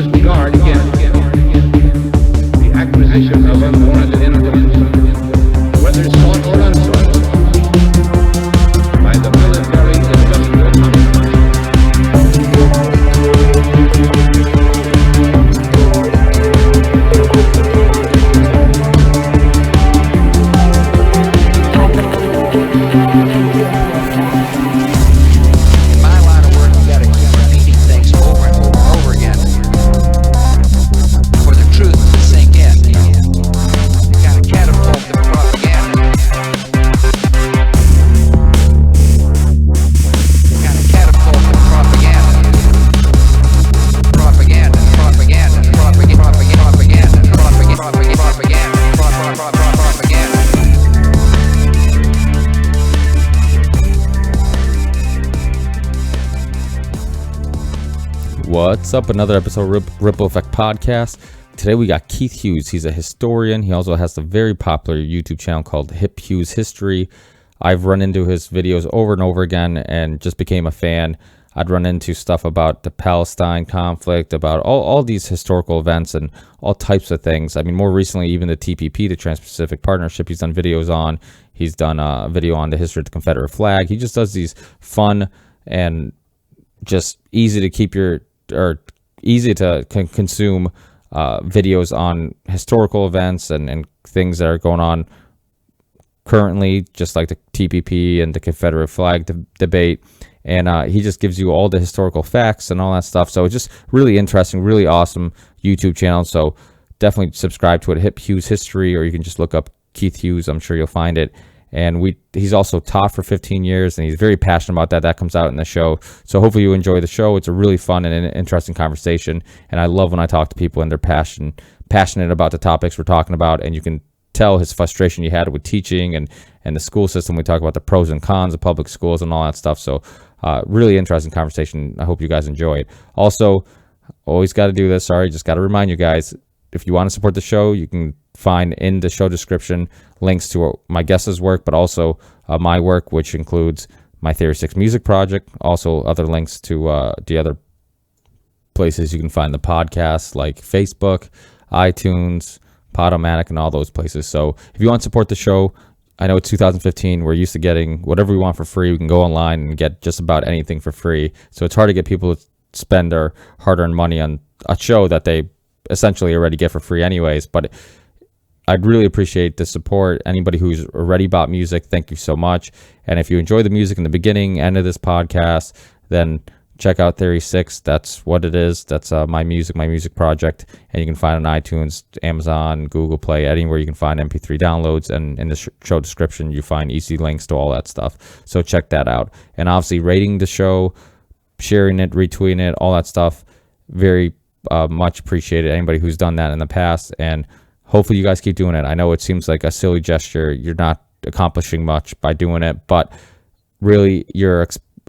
must guard against the acquisition of unwarranted influence, whether sought or unsought, by the military industrial complex. What's up? Another episode of Ripple Effect Podcast. Today we got Keith Hughes. He's a historian. He also has a very popular YouTube channel called Hip Hughes History. I've run into his videos over and over again and just became a fan. I'd run into stuff about the Palestine conflict, about all these historical events and all types of things. I mean, more recently, even the TPP, the Trans-Pacific Partnership, he's done videos on. He's done a video on the history of the Confederate flag. He just does these fun and just easy to keep easy to consume videos on historical events and things that are going on currently, just like the TPP and the Confederate flag debate. And he just gives you all the historical facts and all that stuff. So it's just really interesting, really awesome YouTube channel. So definitely subscribe to it, Hip Hughes History, or you can just look up Keith Hughes. I'm sure you'll find it. And he's also taught for 15 years, and he's very passionate about that. That comes out in the show. So hopefully you enjoy the show. It's a really fun and interesting conversation. And I love when I talk to people and they're passionate about the topics we're talking about. And you can tell his frustration he had with teaching and the school system. We talk about the pros and cons of public schools and all that stuff. So really interesting conversation. I hope you guys enjoy it. Also, always got to do this. Sorry, just got to remind you guys, if you want to support the show, you can find in the show description links to my guest's work, but also my work, which includes my Theory 6 music project. Also other links to the other places you can find the podcast, like Facebook, iTunes, Podomatic, and all those places. So if you want to support the show, I know it's 2015. We're used to getting whatever we want for free. We can go online and get just about anything for free. So it's hard to get people to spend their hard-earned money on a show that they essentially already get for free anyways. But I'd really appreciate the support. Anybody who's already bought music, thank you so much. And if you enjoy the music in the beginning, end of this podcast, then check out Theory 6. That's what it is. That's my music project. And you can find it on iTunes, Amazon, Google Play, anywhere you can find MP3 downloads. And in the show description, you find easy links to all that stuff. So check that out. And obviously rating the show, sharing it, retweeting it, all that stuff, very much appreciated. Anybody who's done that in the past, and hopefully you guys keep doing it. I know it seems like a silly gesture. You're not accomplishing much by doing it, but really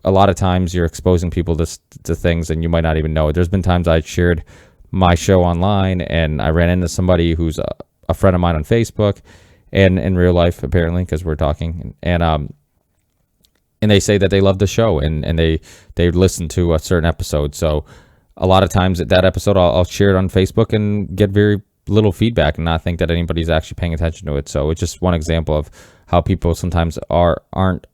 a lot of times you're exposing people to things and you might not even know it. There's been times I shared my show online and I ran into somebody who's a friend of mine on Facebook and in real life, apparently, because we're talking, and they say that they love the show and they listen to a certain episode. So a lot of times at that episode, I'll share it on Facebook and get very little feedback and not think that anybody's actually paying attention to it. So it's just one example of how people sometimes aren't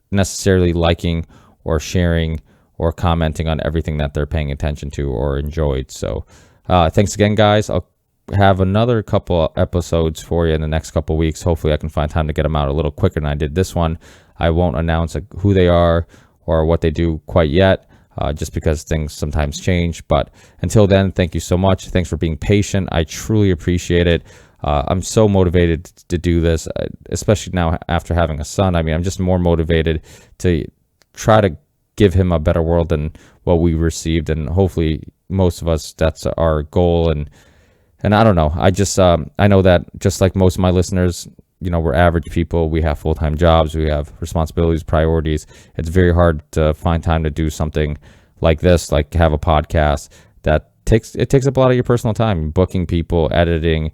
necessarily liking or sharing or commenting on everything that they're paying attention to or enjoyed. So thanks again, guys. I'll have another couple episodes for you in the next couple weeks. Hopefully I can find time to get them out a little quicker than I did this one. I won't announce who they are or what they do quite yet. Just because things sometimes change. But until then, thank you so much. Thanks for being patient. I truly appreciate it. I'm so motivated to do this, especially now after having a son. I mean, I'm just more motivated to try to give him a better world than what we received. And hopefully most of us, that's our goal. And I don't know. I know that just like most of my listeners, we're average people. We have full-time jobs. We have responsibilities, priorities. It's very hard to find time to do something like this, like have a podcast that takes up a lot of your personal time, booking people, editing,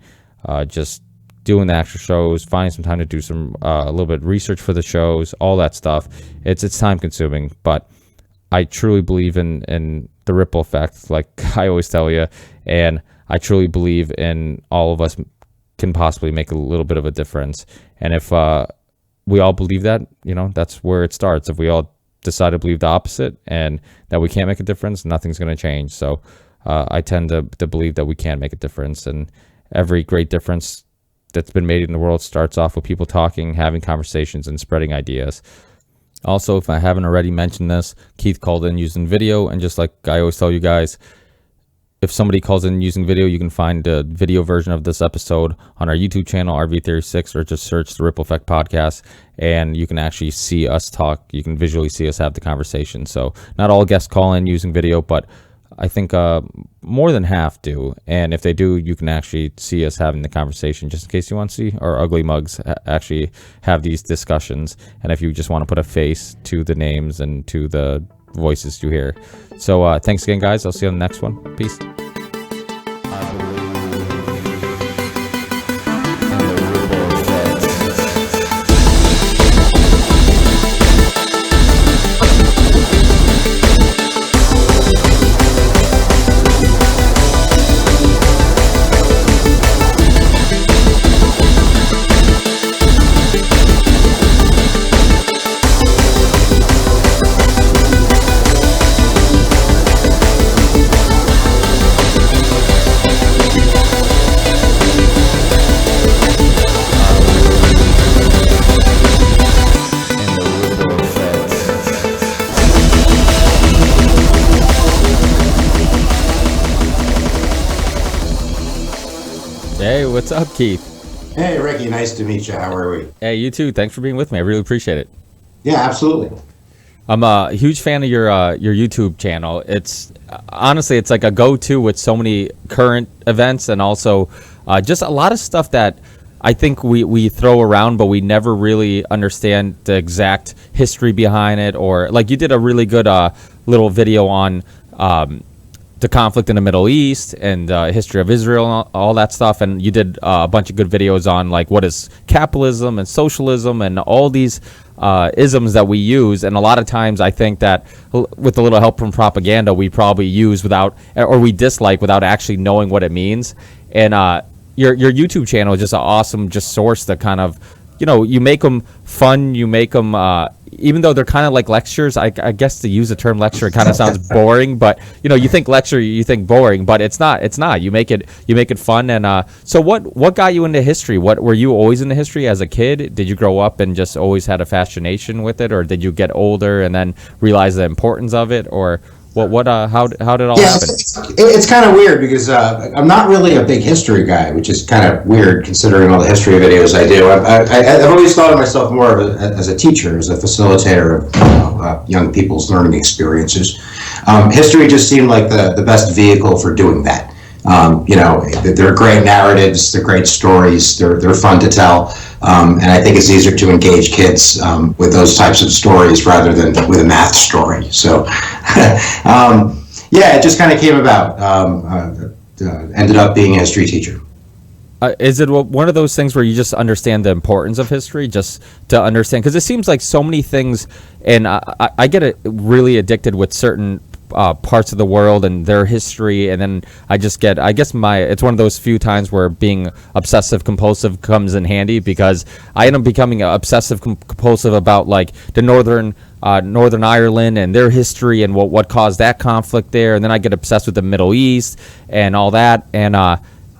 just doing the extra shows, finding some time to do some a little bit of research for the shows, all that stuff. It's time consuming, but I truly believe in the ripple effect, like I always tell you, and I truly believe in all of us can possibly make a little bit of a difference. And if we all believe that, that's where it starts. If we all decide to believe the opposite and that we can't make a difference, nothing's going to change. So I tend to believe that we can make a difference, and every great difference that's been made in the world starts off with people talking, having conversations, and spreading ideas. Also, if I haven't already mentioned this, Keith called in using video, and just like I always tell you guys, if somebody calls in using video, you can find the video version of this episode on our YouTube channel, RV36, or just search the Ripple Effect Podcast, and you can actually see us talk. You can visually see us have the conversation. So not all guests call in using video, but I think more than half do. And if they do, you can actually see us having the conversation, just in case you want to see our ugly mugs actually have these discussions. And if you just want to put a face to the names and to the voices you hear. So thanks again, guys. I'll see you on the next one. Peace. Hey, what's up, Keith? Hey, Ricky, nice to meet you. How are we? Hey, you too. Thanks for being with me. I really appreciate it. Yeah, absolutely. I'm a huge fan of your YouTube channel. It's honestly, it's like a go-to with so many current events, and also just a lot of stuff that I think we throw around, but we never really understand the exact history behind it. Or like you did a really good little video on the conflict in the Middle East and history of Israel and all that stuff. And you did a bunch of good videos on like what is capitalism and socialism and all these isms that we use. And a lot of times I think that with a little help from propaganda, we probably use without, or we dislike without actually knowing what it means. And your YouTube channel is just an awesome just source to kind of, you make them fun, you make them, even though they're kind of like lectures, I guess to use the term lecture, it kind of sounds boring, but you think lecture, you think boring, but it's not, you make it fun. And so what got you into history? What were you always into history as a kid? Did you grow up and just always had a fascination with it, or did you get older and then realize the importance of it, or how did it all happen? It's kind of weird because I'm not really a big history guy, which is kind of weird considering all the history videos I do. I've always thought of myself more as a teacher, as a facilitator of young people's learning experiences. History just seemed like the best vehicle for doing that. They're great narratives, they're great stories, they're fun to tell, and I think it's easier to engage kids with those types of stories rather than with a math story. So, it just kind of came about. Ended up being a history teacher. Is it one of those things where you just understand the importance of history, just to understand? Because it seems like so many things, and I get really addicted with certain parts of the world and their history, and then it's one of those few times where being obsessive compulsive comes in handy, because I end up becoming obsessive compulsive about like the Northern Ireland and their history and what caused that conflict there, and then I get obsessed with the Middle East and all that, and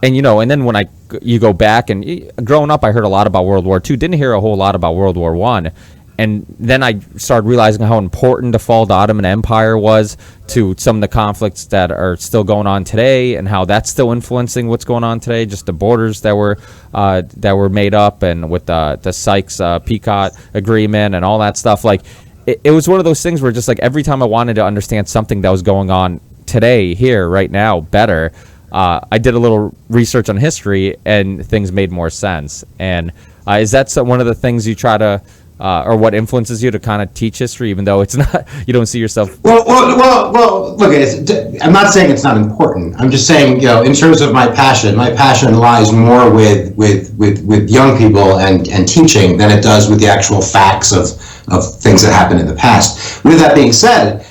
then when you go back, and growing up I heard a lot about World War II, didn't hear a whole lot about World War I. And then I started realizing how important the fall of the Ottoman Empire was to some of the conflicts that are still going on today, and how that's still influencing what's going on today. Just the borders that were made up, and with the Sykes-Picot agreement and all that stuff. Like it was one of those things where just like every time I wanted to understand something that was going on today, here, right now, better, I did a little research on history, and things made more sense. And is that one of the things you try to? Or what influences you to kind of teach history, even though it's not, you don't see yourself? Well, look, I'm not saying it's not important. I'm just saying, in terms of my passion lies more with young people and teaching than it does with the actual facts of things that happened in the past. With that being said,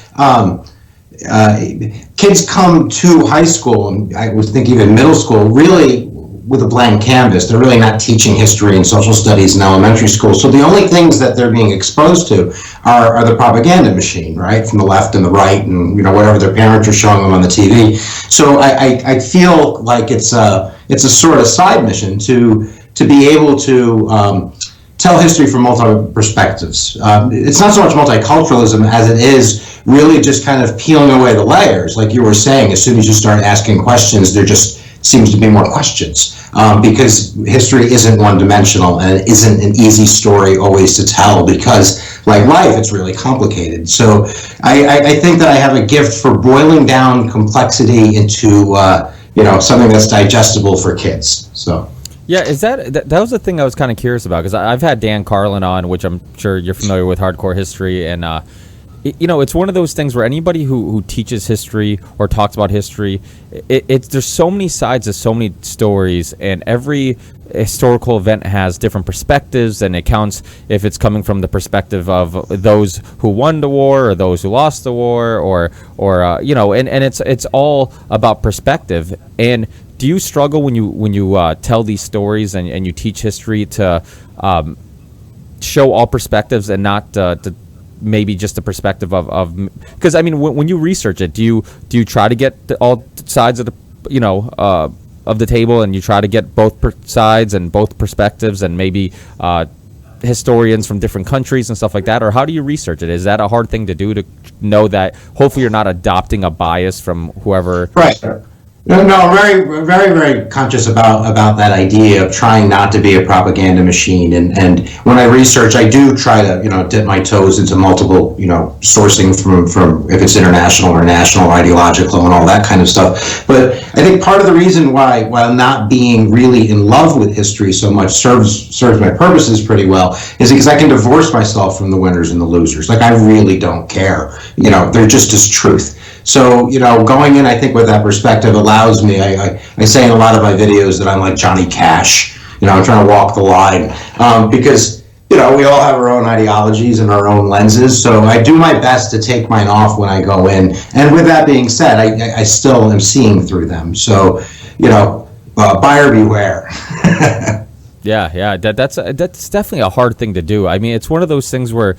Kids come to high school, and I would think even middle school, really with a blank canvas. They're really not teaching history and social studies in elementary school. So the only things that they're being exposed to are the propaganda machine, right, from the left and the right, and whatever their parents are showing them on the TV. So I feel like it's a sort of side mission to be able to tell history from multiple perspectives. It's not so much multiculturalism as it is really just kind of peeling away the layers. Like you were saying, as soon as you start asking questions, there just seems to be more questions, because history isn't one-dimensional, and it isn't an easy story always to tell, because like life, it's really complicated. So I think that I have a gift for boiling down complexity into something that's digestible for kids. So. Yeah, is that was the thing I was kind of curious about, because I've had Dan Carlin on, which I'm sure you're familiar with, Hardcore History, and it's one of those things where anybody who teaches history or talks about history, there's so many sides of so many stories, and every historical event has different perspectives, and it counts if it's coming from the perspective of those who won the war or those who lost the war, or and it's all about perspective. And do you struggle when you tell these stories and you teach history to show all perspectives and not to maybe just the perspective of because I mean when you research it, do you try to get all sides of the of the table, and you try to get both sides and both perspectives, and maybe historians from different countries and stuff like that? Or how do you research it? Is that a hard thing to do, to know that hopefully you're not adopting a bias from whoever? Right. No, I'm very, very, very conscious about that idea of trying not to be a propaganda machine. And when I research, I do try to, dip my toes into multiple, sourcing from if it's international or national, ideological, and all that kind of stuff. But I think part of the reason why, while not being really in love with history so much, serves my purposes pretty well, is because I can divorce myself from the winners and the losers. Like, I really don't care. They're just as truth. So, going in, I think, with that perspective allows me, I say in a lot of my videos that I'm like Johnny Cash, I'm trying to walk the line, because, we all have our own ideologies and our own lenses. So I do my best to take mine off when I go in. And with that being said, I still am seeing through them. So, buyer beware. Yeah. That's definitely a hard thing to do. I mean, it's one of those things where,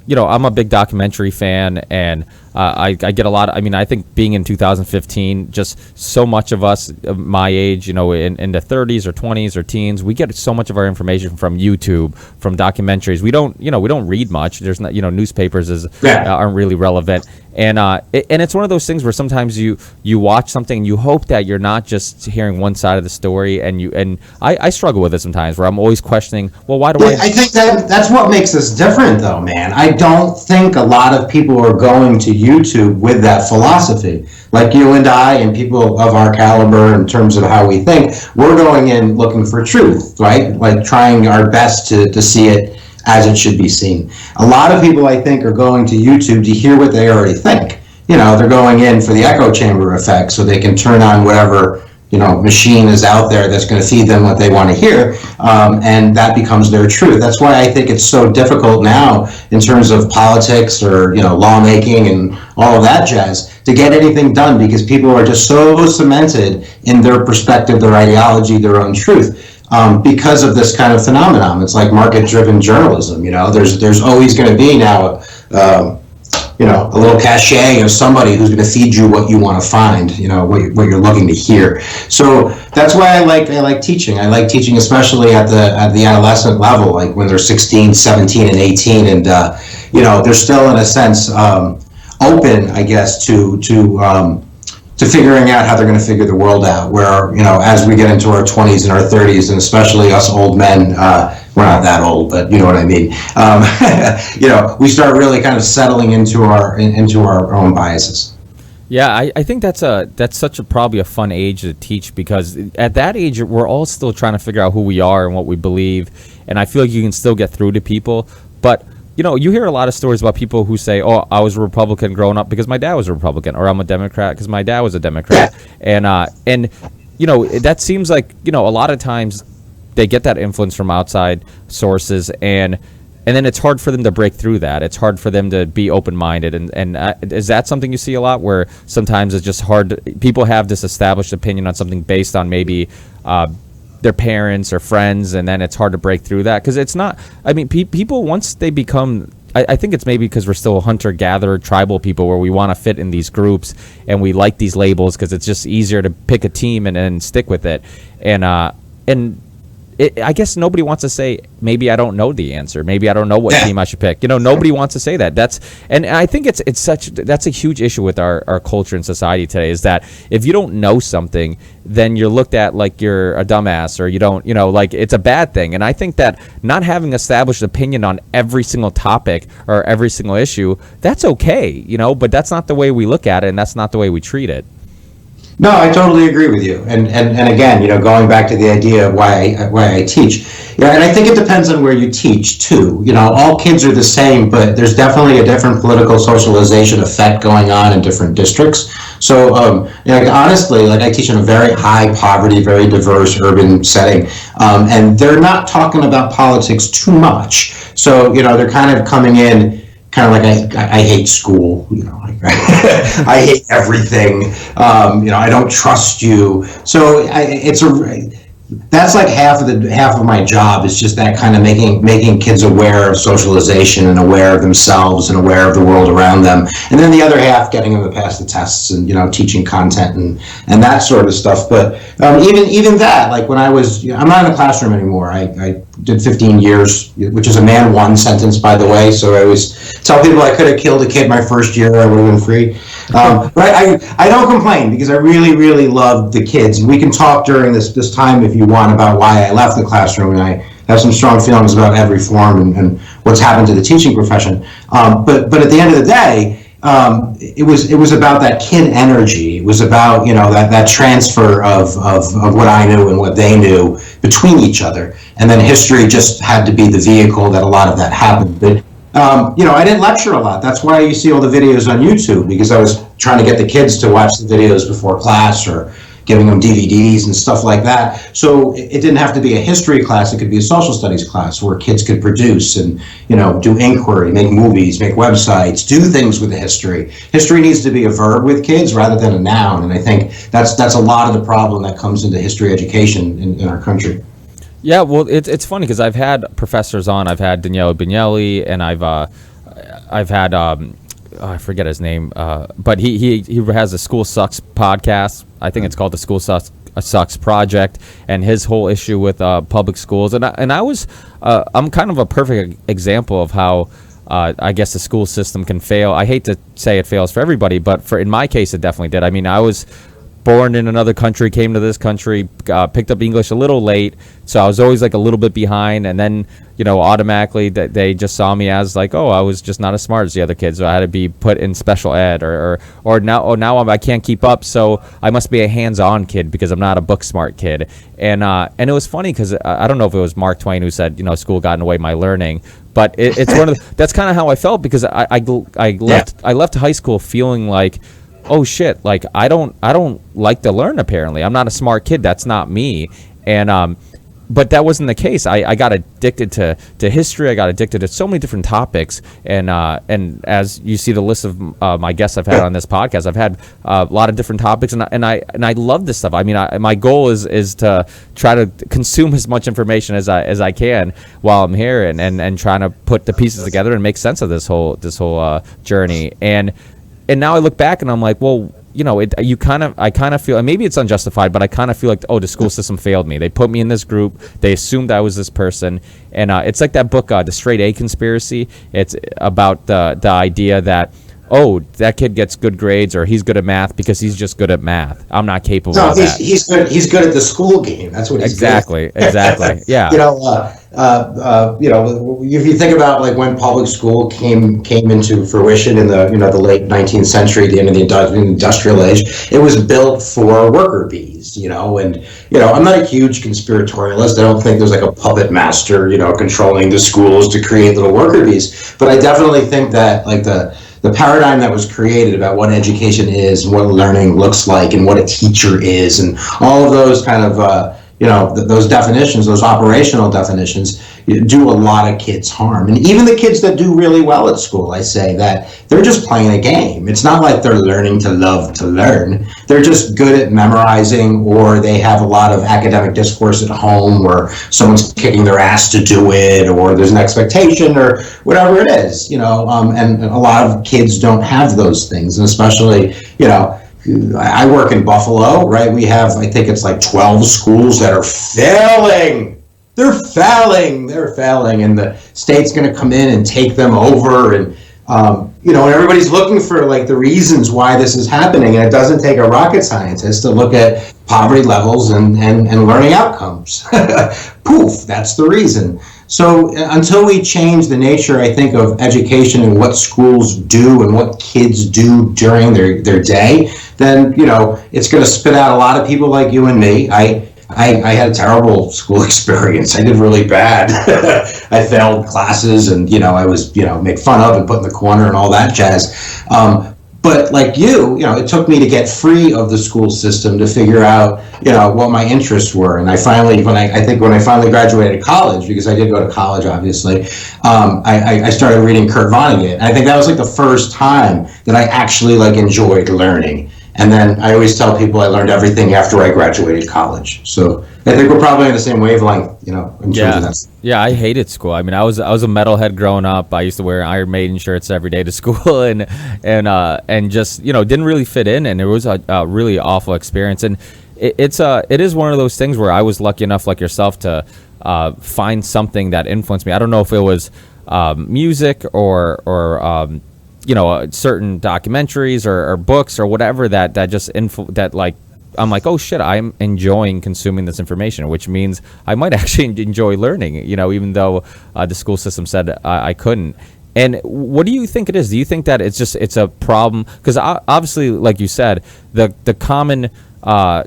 I'm a big documentary fan, and I get a lot. I think being in 2015, just so much of us my age, in the 30s or 20s or teens, we get so much of our information from YouTube, from documentaries. We don't read much. There's not, newspapers aren't really relevant. And it's one of those things where sometimes you watch something and you hope that you're not just hearing one side of the story, and I struggle with it sometimes, where I'm always questioning, well, why do I think that's what makes us different, though, man. I don't think a lot of people are going to YouTube with that philosophy. Like you and I and people of our caliber, in terms of how we think, we're going in looking for truth, right? Like trying our best to see it as it should be seen. A lot of people, I think, are going to YouTube to hear what they already think. They're going in for the echo chamber effect, so they can turn on whatever machine is out there that's going to feed them what they want to hear, and that becomes their truth. That's why I think it's so difficult now in terms of politics or lawmaking and all of that jazz to get anything done, because people are just so cemented in their perspective, their ideology, their own truth. Because of this kind of phenomenon. It's like market-driven journalism. There's always going to be now, a little cachet of somebody who's going to feed you what you want to find, what you're looking to hear. So that's why I like teaching. I like teaching, especially at the adolescent level, like when they're 16, 17, and 18, and they're still in a sense open, I guess, to figuring out how they're going to figure the world out, where, as we get into our 20s and our 30s, and especially us old men, we're not that old, but you know what I mean, we start really kind of settling into our own biases. Yeah, I think that's probably a fun age to teach, because at that age, we're all still trying to figure out who we are and what we believe, and I feel like you can still get through to people, but you hear a lot of stories about people who say, oh, I was a Republican growing up because my dad was a Republican, or I'm a Democrat because my dad was a Democrat. And that seems like, a lot of times they get that influence from outside sources, and and then it's hard for them to break through that. It's hard for them to be open-minded, and is that something you see a lot, where sometimes it's just hard people have this established opinion on something based on maybe their parents or friends, and then it's hard to break through that? Because it's not, I mean, people, once they become, I think it's maybe because we're still hunter-gatherer tribal people, where we want to fit in these groups and we like these labels because it's just easier to pick a team and stick with it. And I guess nobody wants to say, maybe I don't know the answer. Maybe I don't know what team I should pick. Nobody wants to say that. And I think that's a huge issue with our culture and society today, is that if you don't know something, then you're looked at like you're a dumbass, or you don't, like it's a bad thing. And I think that not having established opinion on every single topic or every single issue, that's okay, but that's not the way we look at it, and that's not the way we treat it. No, I totally agree with you. And again, going back to the idea of why I teach, and I think it depends on where you teach too. All kids are the same, but there's definitely a different political socialization effect going on in different districts. So, honestly, I teach in a very high poverty, very diverse urban setting, and they're not talking about politics too much. So, they're kind of coming in kind of like, I hate school, I hate everything, I don't trust you. So that's like half of my job, is just that kind of making kids aware of socialization and aware of themselves and aware of the world around them. And then the other half, getting them to pass the tests and, teaching content and that sort of stuff. But even that, like when I'm not in a classroom anymore. I did 15 years, which is a man one sentence, by the way. So I always tell people I could have killed a kid my first year, I would have been free. But I don't complain, because I really, really love the kids. And we can talk during this time, if you want, about why I left the classroom. And I have some strong feelings about every form and what's happened to the teaching profession. But at the end of the day, it was about that kid energy. It was about that transfer of what I knew and what they knew between each other. And then history just had to be the vehicle that a lot of that happened. But I didn't lecture a lot. That's why you see all the videos on YouTube, because I was trying to get the kids to watch the videos before class, or giving them DVDs and stuff like that. So it didn't have to be a history class. It could be a social studies class where kids could produce and, do inquiry, make movies, make websites, do things with the history. History needs to be a verb with kids rather than a noun. And I think that's a lot of the problem that comes into history education in our country. Yeah, well, it's funny because I've had professors on. I've had Daniele Bignelli, and I've had I forget his name, but he has a School Sucks podcast. I think it's called the School Sucks Project, and his whole issue with public schools. And I'm kind of a perfect example of how I guess the school system can fail. I hate to say it fails for everybody, but in my case, it definitely did. I mean, I was born in another country, came to this country, picked up English a little late, so I was always like a little bit behind, and then automatically they just saw me as like, oh, I was just not as smart as the other kids, so I had to be put in special ed, or now I can't keep up, so I must be a hands-on kid because I'm not a book smart kid. And it was funny because I don't know if it was Mark Twain who said school got in the way of my learning, but it's one of that's kind of how I felt, because I left high school feeling like, oh shit, like I don't like to learn. Apparently I'm not a smart kid. That's not me. And but that wasn't the case. I got addicted to history. I got addicted to so many different topics. And as you see the list of my guests I've had on this podcast, I've had a lot of different topics, and I love this stuff. I mean, my goal is to try to consume as much information as I can while I'm here, and trying to put the pieces together and make sense of this whole journey. And now I look back and I'm like, well, I kind of feel, and maybe it's unjustified, but I kind of feel like, oh, the school system failed me. They put me in this group. They assumed I was this person. And it's like that book, The Straight A Conspiracy. It's about the idea that, oh, that kid gets good grades, or he's good at math because he's just good at math. I'm not capable of that. He's good at the school game. That's what he's exactly. good at. Exactly. Yeah. If you think about like when public school came into fruition in the late 19th century, the end of the industrial age, it was built for worker bees. And I'm not a huge conspiratorialist. I don't think there's like a puppet master, controlling the schools to create little worker bees. But I definitely think that like the paradigm that was created about what education is and what learning looks like and what a teacher is and all of those kind of those definitions, those operational definitions, do a lot of kids harm. And even the kids that do really well at school, I say that they're just playing a game. It's not like they're learning to love to learn. They're just good at memorizing, or they have a lot of academic discourse at home where someone's kicking their ass to do it, or there's an expectation, or whatever it is, and a lot of kids don't have those things. And especially, I work in Buffalo, right? We have, I think it's like 12 schools that are failing. They're failing, and the state's going to come in and take them over, and and everybody's looking for like the reasons why this is happening, and it doesn't take a rocket scientist to look at poverty levels and learning outcomes. Poof, that's the reason. So until we change the nature, I think, of education and what schools do and what kids do during their day, then, it's going to spit out a lot of people like you and me. I had a terrible school experience. I did really bad. I failed classes, and, I was, made fun of and put in the corner and all that jazz. But like you, it took me to get free of the school system to figure out, what my interests were. And I finally, when I finally graduated college, because I did go to college, obviously, I started reading Kurt Vonnegut. And I think that was like the first time that I actually enjoyed learning. And then I always tell people I learned everything after I graduated college. So I think we're probably on the same wavelength, in terms of that. Yeah, I hated school. I mean, I was a metalhead growing up. I used to wear Iron Maiden shirts every day to school, and just didn't really fit in, and it was a really awful experience. And it is one of those things where I was lucky enough, like yourself, to find something that influenced me. I don't know if it was music or certain documentaries or books or whatever that just I'm like, oh shit, I'm enjoying consuming this information, which means I might actually enjoy learning, even though the school system said I couldn't. And what do you think it is? Do you think that it's a problem? Because obviously, like you said, the common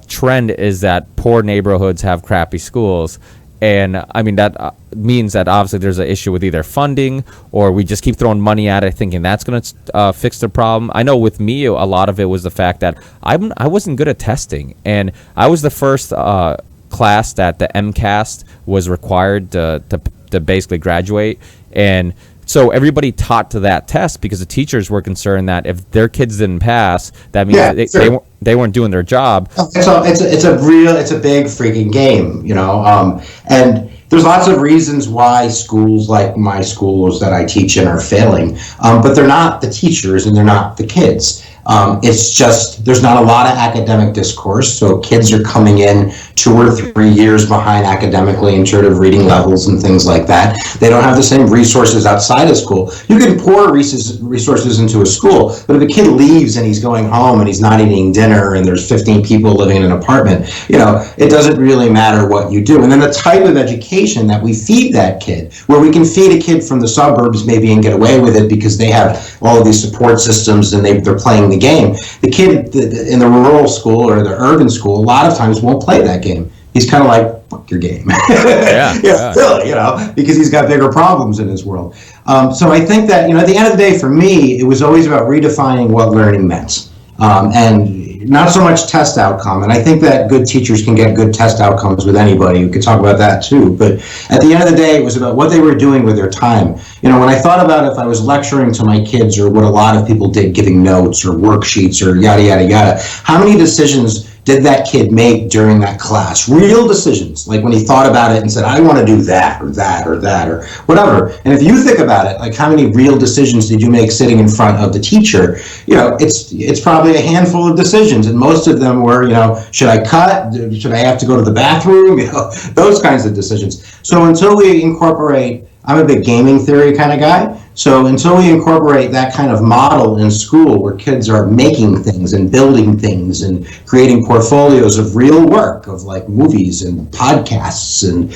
trend is that poor neighborhoods have crappy schools. And I mean, that means that obviously there's an issue with either funding, or we just keep throwing money at it thinking that's going to fix the problem. I know with me, a lot of it was the fact that I wasn't good at testing. And I was the first class that the MCAS was required to basically graduate. And so everybody taught to that test because the teachers were concerned that if their kids didn't pass, that means they weren't doing their job. It's a big freaking game, and there's lots of reasons why schools like my schools that I teach in are failing, but they're not the teachers and they're not the kids. It's just there's not a lot of academic discourse, so kids are coming in 2 or 3 years behind academically in terms of reading levels and things like that. They don't have the same resources outside of school. You can pour resources into a school, but if a kid leaves and he's going home and he's not eating dinner and there's 15 people living in an apartment, it doesn't really matter what you do. And then the type of education that we feed that kid, where we can feed a kid from the suburbs maybe and get away with it because they have all of these support systems and they're playing the game. The kid in the rural school or the urban school a lot of times won't play that game. He's kind of like, fuck your game. Really, because he's got bigger problems in his world. So I think that, at the end of the day, for me, it was always about redefining what learning meant. And not so much test outcome. And I think that good teachers can get good test outcomes with anybody. We could talk about that too. But at the end of the day, it was about what they were doing with their time. When I thought about if I was lecturing to my kids, or what a lot of people did, giving notes or worksheets or yada, yada, yada, how many decisions did that kid make during that class? Real decisions, like when he thought about it and said, I want to do that or that or that or whatever. And if you think about it, like how many real decisions did you make sitting in front of the teacher? It's probably a handful of decisions, and most of them were, should I cut? Should I have to go to the bathroom? Those kinds of decisions. So until we incorporate, I'm a big gaming theory kind of guy. So until we incorporate that kind of model in school where kids are making things and building things and creating portfolios of real work, of like movies and podcasts and,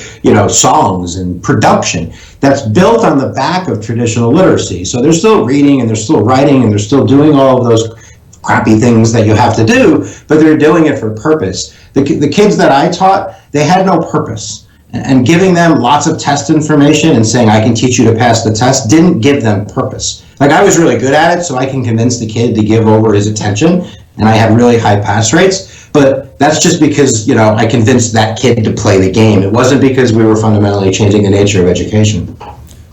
songs and production, that's built on the back of traditional literacy. So they're still reading and they're still writing and they're still doing all of those crappy things that you have to do, but they're doing it for purpose. The kids that I taught, they had no purpose. And giving them lots of test information and saying, I can teach you to pass the test, didn't give them purpose. Like, I was really good at it, so I can convince the kid to give over his attention, and I had really high pass rates, but that's just because, I convinced that kid to play the game. It wasn't because we were fundamentally changing the nature of education.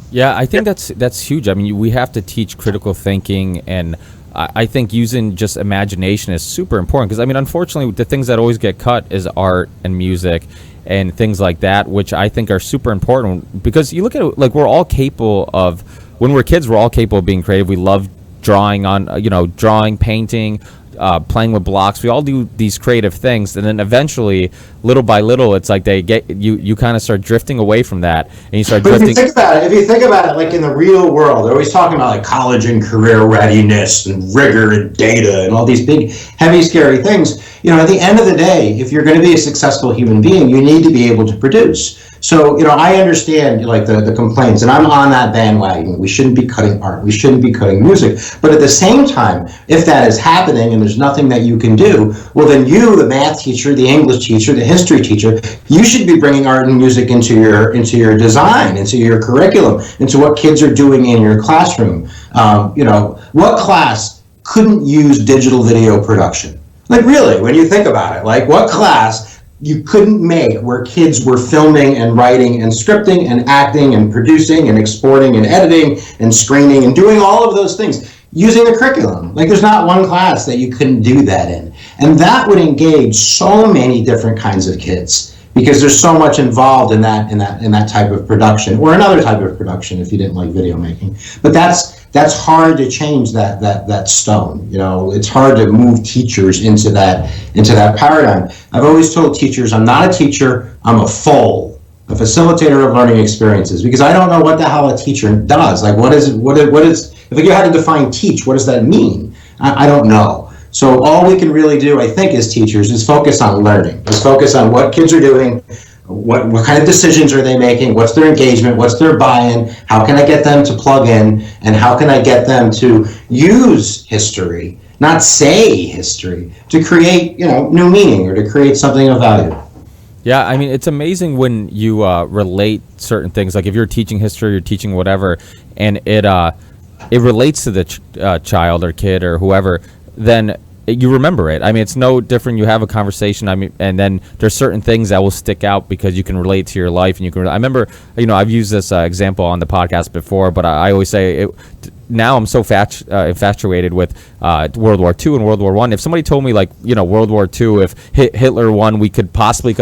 Yeah, I think that's huge. I mean, we have to teach critical thinking, and I think using just imagination is super important, because, I mean, unfortunately, the things that always get cut is art and music and things like that, which I think are super important, because you look at it, like, we're all capable of, when we're kids, we're all capable of being creative. We love drawing drawing, painting, playing with blocks. We all do these creative things, and then eventually, little by little, it's like they get you kind of start drifting away from that, and you start drifting. If you think about it, like in the real world, they're always talking about like college and career readiness and rigor and data and all these big, heavy, scary things. At the end of the day, if you're going to be a successful human being, you need to be able to produce. So, I understand like the complaints, and I'm on that bandwagon. We shouldn't be cutting art. We shouldn't be cutting music. But at the same time, if that is happening and there's nothing that you can do, well, then you, the math teacher, the English teacher, the history teacher, you should be bringing art and music into your design, into your curriculum, into what kids are doing in your classroom. What class couldn't use digital video production? Like, really, when you think about it, like, what class you couldn't make where kids were filming and writing and scripting and acting and producing and exporting and editing and screening and doing all of those things using the curriculum? Like, there's not one class that you couldn't do that in. And that would engage so many different kinds of kids, because there's so much involved in that type of production, or another type of production if you didn't like video making. But that's hard to change that stone. It's hard to move teachers into that paradigm. I've always told teachers, I'm not a teacher, I'm a facilitator of learning experiences, because I don't know what the hell a teacher does. Like, what is if you had to define teach, what does that mean? I don't know. So all we can really do, I think, as teachers, is focus on learning, is focus on what kids are doing, what kind of decisions are they making, what's their engagement, what's their buy-in, how can I get them to plug in, and how can I get them to use history, not say history, to create new meaning or to create something of value. Yeah, I mean, it's amazing when you relate certain things, like if you're teaching history, you're teaching whatever, and it relates to the child or kid or whoever, then you remember it. I mean, it's no different. You have a conversation. I mean, and then there's certain things that will stick out because you can relate to your life, and you can. I remember, I've used this example on the podcast before, but I always say now I'm so infatuated with World War II and World War I. If somebody told me, like, World War II, if Hitler won, we could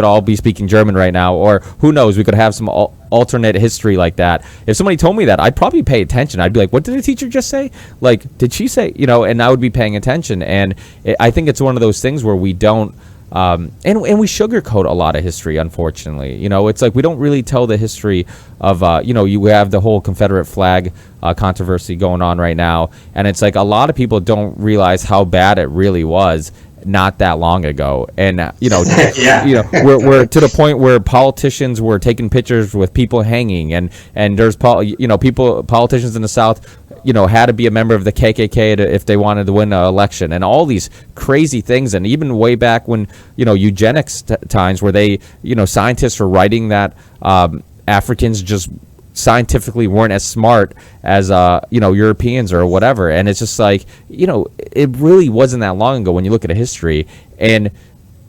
all be speaking German right now, or who knows, we could have some alternate history like that. If somebody told me that, I'd probably pay attention. I'd be like, what did the teacher just say? Like, did she say, and I would be paying attention. And I think it's one of those things where we don't, and we sugarcoat a lot of history, unfortunately. It's like we don't really tell the history of, you have the whole Confederate flag controversy going on right now, and it's like a lot of people don't realize how bad it really was not that long ago. And we're to the point where politicians were taking pictures with people hanging, and there's politicians in the South had to be a member of the KKK if they wanted to win an election, and all these crazy things. And even way back when eugenics times, where they scientists were writing that Africans just scientifically weren't as smart as Europeans or whatever. And it's just like, it really wasn't that long ago when you look at a history. And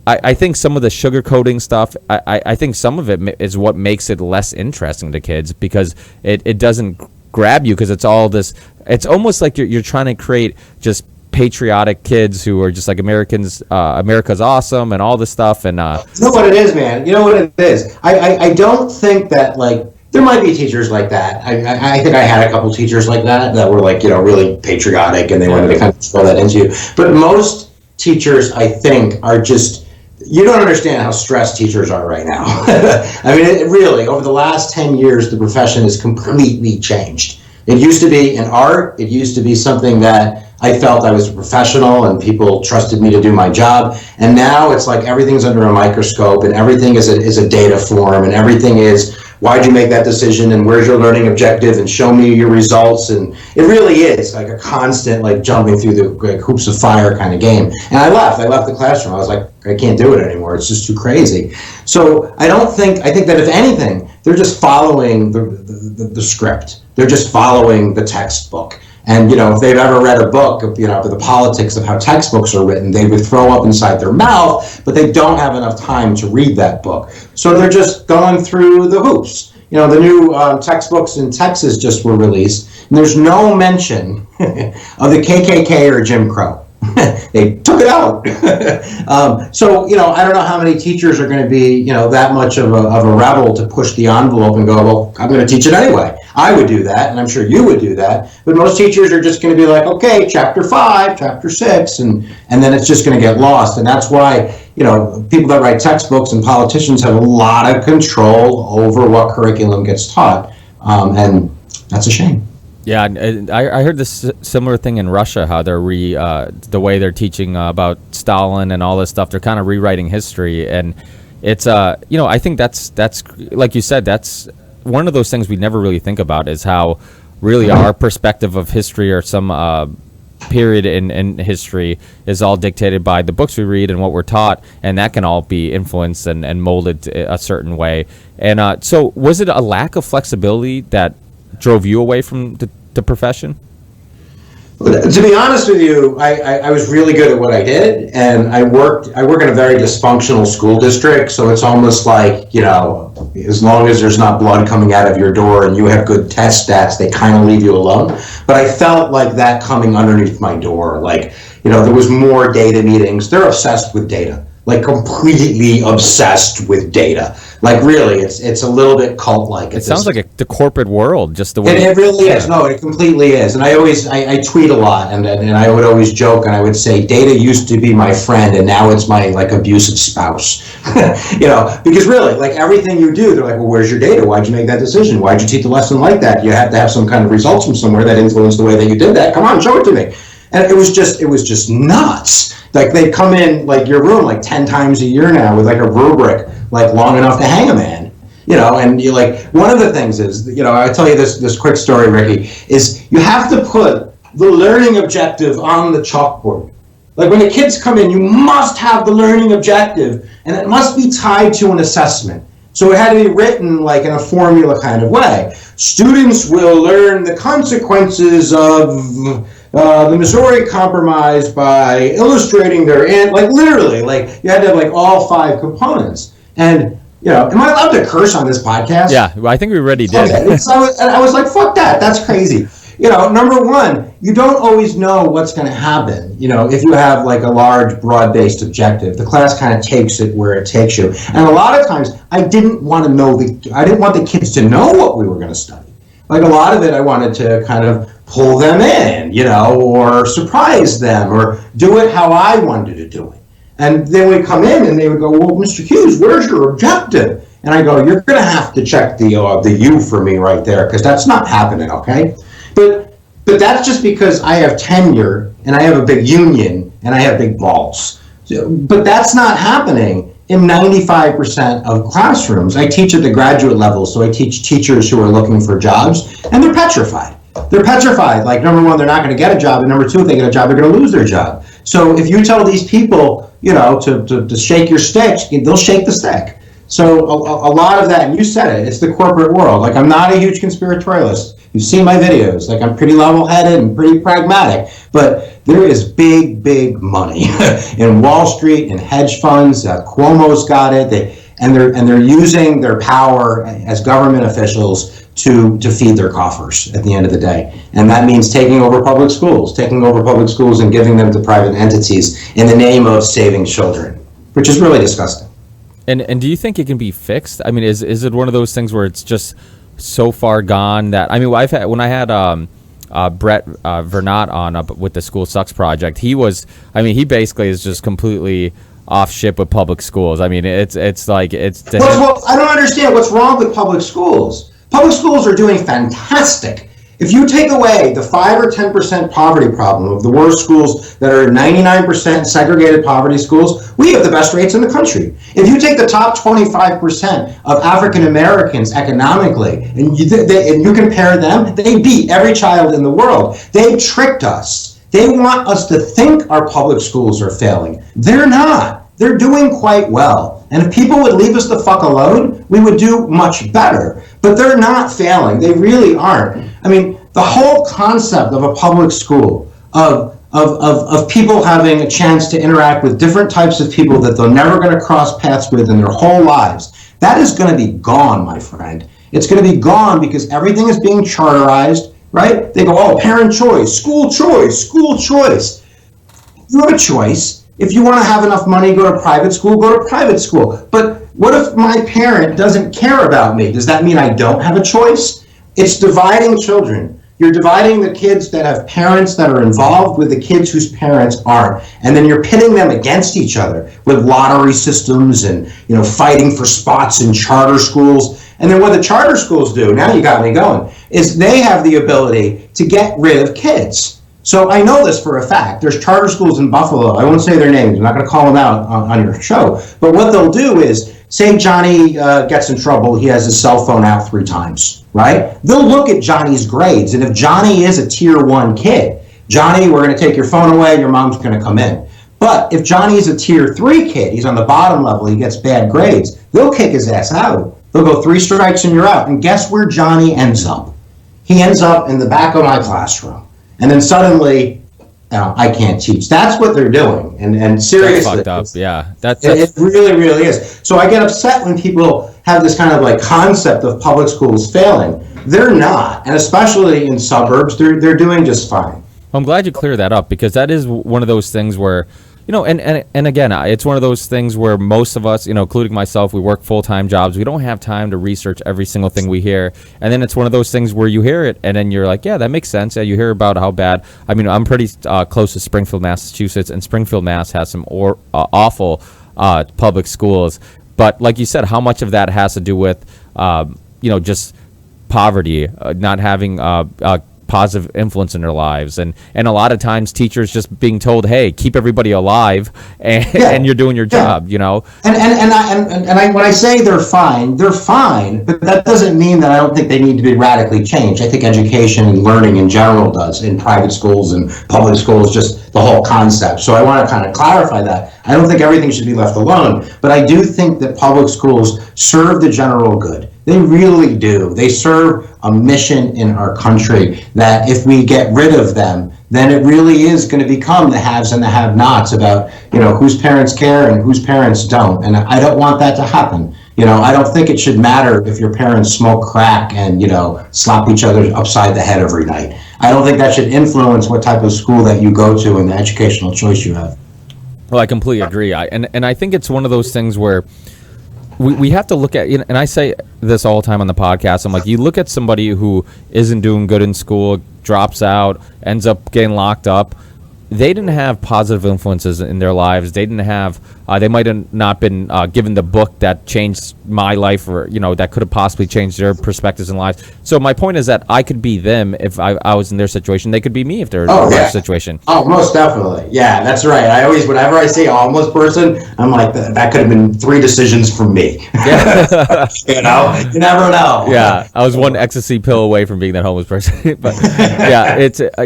I think some of the sugarcoating stuff, I think some of it is what makes it less interesting to kids, because it doesn't grab you, because it's all this, it's almost like you're trying to create just patriotic kids who are just like Americans, America's awesome and all this stuff. And you know what it is, man. You know what it is. I don't think that, like, there might be teachers like that. I think I had a couple teachers like that were like, really patriotic, and they wanted to kind of throw that into you. But most teachers, I think, are just, you don't understand how stressed teachers are right now. I mean, it really, over the last 10 years, the profession has completely changed. It used to be an art. It used to be something that I felt I was a professional and people trusted me to do my job. And now it's like everything's under a microscope, and everything is a data form, and everything is, why'd you make that decision, and where's your learning objective, and show me your results. And it really is like a constant, like, jumping through the hoops of fire kind of game. And I left the classroom. I was like, I can't do it anymore. It's just too crazy. So I think that if anything, they're just following the script. They're just following the textbook. And, if they've ever read a book of, the politics of how textbooks are written, they would throw up inside their mouth, but they don't have enough time to read that book. So they're just going through the hoops. The new textbooks in Texas just were released, and there's no mention of the KKK or Jim Crow. They took it out. So, I don't know how many teachers are going to be, that much of a rebel to push the envelope and go, well, I'm going to teach it anyway. I would do that, and I'm sure you would do that. But most teachers are just going to be like, okay, chapter 5, chapter 6, and then it's just going to get lost. And that's why, people that write textbooks and politicians have a lot of control over what curriculum gets taught. And that's a shame. Yeah, and I heard this similar thing in Russia, how they're the way they're teaching about Stalin and all this stuff. They're kind of rewriting history, and it's I think that's like you said, that's one of those things we never really think about, is how really our perspective of history or some period in history is all dictated by the books we read and what we're taught, and that can all be influenced and molded a certain way. And so was it a lack of flexibility that drove you away from the profession? To be honest with you, I was really good at what I did, and I work in a very dysfunctional school district, so it's almost like, as long as there's not blood coming out of your door and you have good test stats, they kind of leave you alone. But I felt like that coming underneath my door, like, there was more data meetings. They're obsessed with data, like completely obsessed with data. Like, really, it's a little bit cult-like. It sounds like the corporate world, just the way it really is. No, it completely is. And I tweet a lot, and I would always joke, and I would say, data used to be my friend, and now it's my abusive spouse. Because really, everything you do, they're like, well, where's your data? Why'd you make that decision? Why'd you teach a lesson like that? You have to have some kind of results from somewhere that influenced the way that you did that. Come on, show it to me. And it was just nuts. Like, they come in your room 10 times a year now with a rubric long enough to hang a man. And you one of the things is, I tell you this quick story, Ricky, is you have to put the learning objective on the chalkboard. When the kids come in, you must have the learning objective, and it must be tied to an assessment. So it had to be written in a formula kind of way. Students will learn the consequences of the Missouri Compromise by illustrating their literally, you had to have all 5 components. And am I allowed to curse on this podcast? Yeah, I think we already did. Okay. So I was like, fuck that, that's crazy. Number one, you don't always know what's going to happen. If you have a large, broad-based objective, the class kind of takes it where it takes you. And a lot of times, I didn't want the kids to know what we were going to study. A lot of it, I wanted to kind of pull them in, or surprise them, or do it how I wanted to do it. And then we'd come in and they would go, well, Mr. Hughes, where's your objective? And I go, you're going to have to check the U for me right there, because that's not happening, okay? But that's just because I have tenure, and I have a big union, and I have big balls. But that's not happening in 95% of classrooms. I teach at the graduate level, so I teach teachers who are looking for jobs, and they're petrified. They're petrified. Number one, they're not going to get a job, and number two, if they get a job, they're going to lose their job. So if you tell these people, to shake your stick, they'll shake the stick. So a lot of that, and you said it, it's the corporate world. I'm not a huge conspiratorialist. You've seen my videos. I'm pretty level-headed and pretty pragmatic. But there is big, big money in Wall Street and hedge funds. Cuomo's got it. They're using their power as government officials to feed their coffers at the end of the day. And that means taking over public schools and giving them to private entities in the name of saving children, which is really disgusting. And do you think it can be fixed? I mean, is it one of those things where it's just so far gone that, I mean, when I had Brett Vernot on with the School Sucks Project, he basically is just completely off ship with public schools. I mean, it's like, well, I don't understand what's wrong with public schools. Public schools are doing fantastic. If you take away the 5 or 10% poverty problem of the worst schools that are 99% segregated poverty schools, we have the best rates in the country. If you take the top 25% of African Americans economically, and you compare them, they beat every child in the world. They tricked us. They want us to think our public schools are failing. They're not. They're doing quite well. And if people would leave us the fuck alone, we would do much better. But they're not failing. They really aren't. I mean, the whole concept of a public school, of people having a chance to interact with different types of people that they're never going to cross paths with in their whole lives, that is going to be gone, my friend. It's going to be gone because everything is being charterized, right? They go, oh, parent choice, school choice, school choice. You have a choice. If you want to have enough money, go to private school, go to private school. But what if my parent doesn't care about me? Does that mean I don't have a choice? It's dividing children. You're dividing the kids that have parents that are involved with the kids whose parents aren't. And then you're pitting them against each other with lottery systems and, fighting for spots in charter schools. And then what the charter schools do, now you got me going, is they have the ability to get rid of kids. So I know this for a fact. There's charter schools in Buffalo. I won't say their names. I'm not going to call them out on your show. But what they'll do is, say Johnny gets in trouble, he has his cell phone out 3 times, right? They'll look at Johnny's grades, and if Johnny is a tier 1 kid, Johnny, we're going to take your phone away, your mom's going to come in. But if Johnny's a tier 3 kid, he's on the bottom level, he gets bad grades, they'll kick his ass out. They'll go 3 strikes and you're out. And guess where Johnny ends up? He ends up in the back of my classroom. And then suddenly, I can't teach. That's what they're doing. And seriously, that's fucked up. Yeah, it really, really is. So I get upset when people have this kind of like concept of public schools failing. They're not, and especially in suburbs, they're doing just fine. I'm glad you cleared that up, because that is one of those things where, and again, it's one of those things where most of us, including myself, we work full-time jobs. We don't have time to research every single thing we hear. And then it's one of those things where you hear it and then you're like, yeah, that makes sense. Yeah, you hear about how bad. I mean, I'm pretty close to Springfield, Massachusetts, and Springfield, Mass has some awful public schools. But like you said, how much of that has to do with, just poverty, not having positive influence in their lives, and a lot of times teachers just being told, hey, keep everybody alive, and you're doing your job, And when I say they're fine, but that doesn't mean that I don't think they need to be radically changed. I think education and learning in general does, in private schools and public schools, just the whole concept. So I want to kind of clarify that. I don't think everything should be left alone, but I do think that public schools serve the general good. They really do. They serve a mission in our country that if we get rid of them, then it really is going to become the haves and the have-nots about, whose parents care and whose parents don't. And I don't want that to happen. I don't think it should matter if your parents smoke crack and, slap each other upside the head every night. I don't think that should influence what type of school that you go to and the educational choice you have. Well, I completely agree. And I think it's one of those things where we have to look at, and I say this all the time on the podcast, I'm like, you look at somebody who isn't doing good in school, drops out, ends up getting locked up. They didn't have positive influences in their lives. They didn't have, they might have not been given the book that changed my life, or, that could have possibly changed their perspectives in life. So my point is that I could be them if I was in their situation. They could be me if they're in their situation. Oh, most definitely. Yeah, that's right. I always, whenever I see a homeless person, I'm like, that could have been 3 decisions from me. Yeah. You never know. Yeah, I was one ecstasy pill away from being that homeless person. But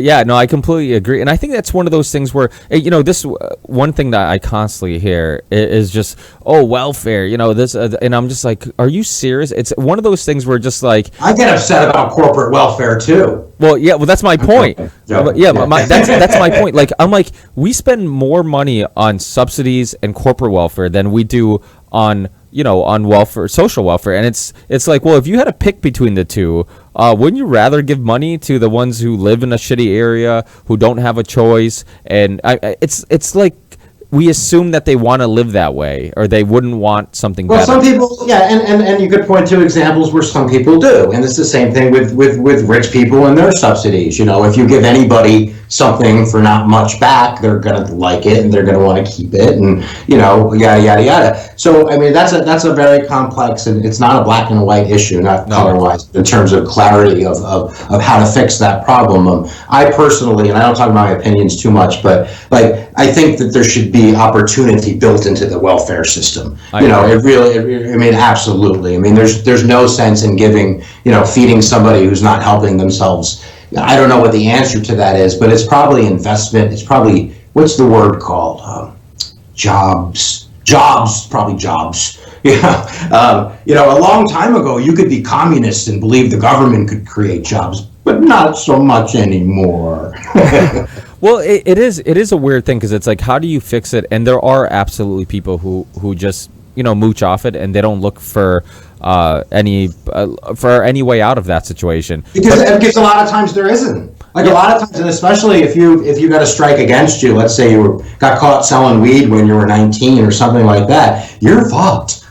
yeah, no, I completely agree. And I think that's one of those things where, this one thing that I constantly hear is just, welfare, this, and I'm just like, are you serious? It's one of those things where just like, I get upset about corporate welfare too. Well, yeah, that's my point. That's my point. Like, I'm like, we spend more money on subsidies and corporate welfare than we do on welfare, social welfare. And it's like, well, if you had to pick between the two, wouldn't you rather give money to the ones who live in a shitty area, who don't have a choice? And it's like, we assume that they want to live that way, or they wouldn't want something better. Well, some people, and you could point to examples where some people do, and it's the same thing with rich people and their subsidies. If you give anybody something for not much back, they're gonna like it and they're gonna want to keep it, and yada yada yada. So I mean, that's a very complex, and it's not a black and white issue, not color-wise, in terms of clarity of how to fix that problem. I personally, and I don't talk about my opinions too much, but I think that there should be opportunity built into the welfare system. Absolutely. I mean, there's no sense in giving, feeding somebody who's not helping themselves. I don't know what the answer to that is, but it's probably investment. It's probably, what's the word called? Jobs, probably jobs. A long time ago, you could be communist and believe the government could create jobs. but not so much anymore. Well, it is a weird thing because it's like, how do you fix it? And there are absolutely people who just mooch off it, and they don't look for any way out of that situation. Because a lot of times there isn't. Like, a lot of times, and especially if you got a strike against you, let's say got caught selling weed when you were 19 or something like that, you're fucked.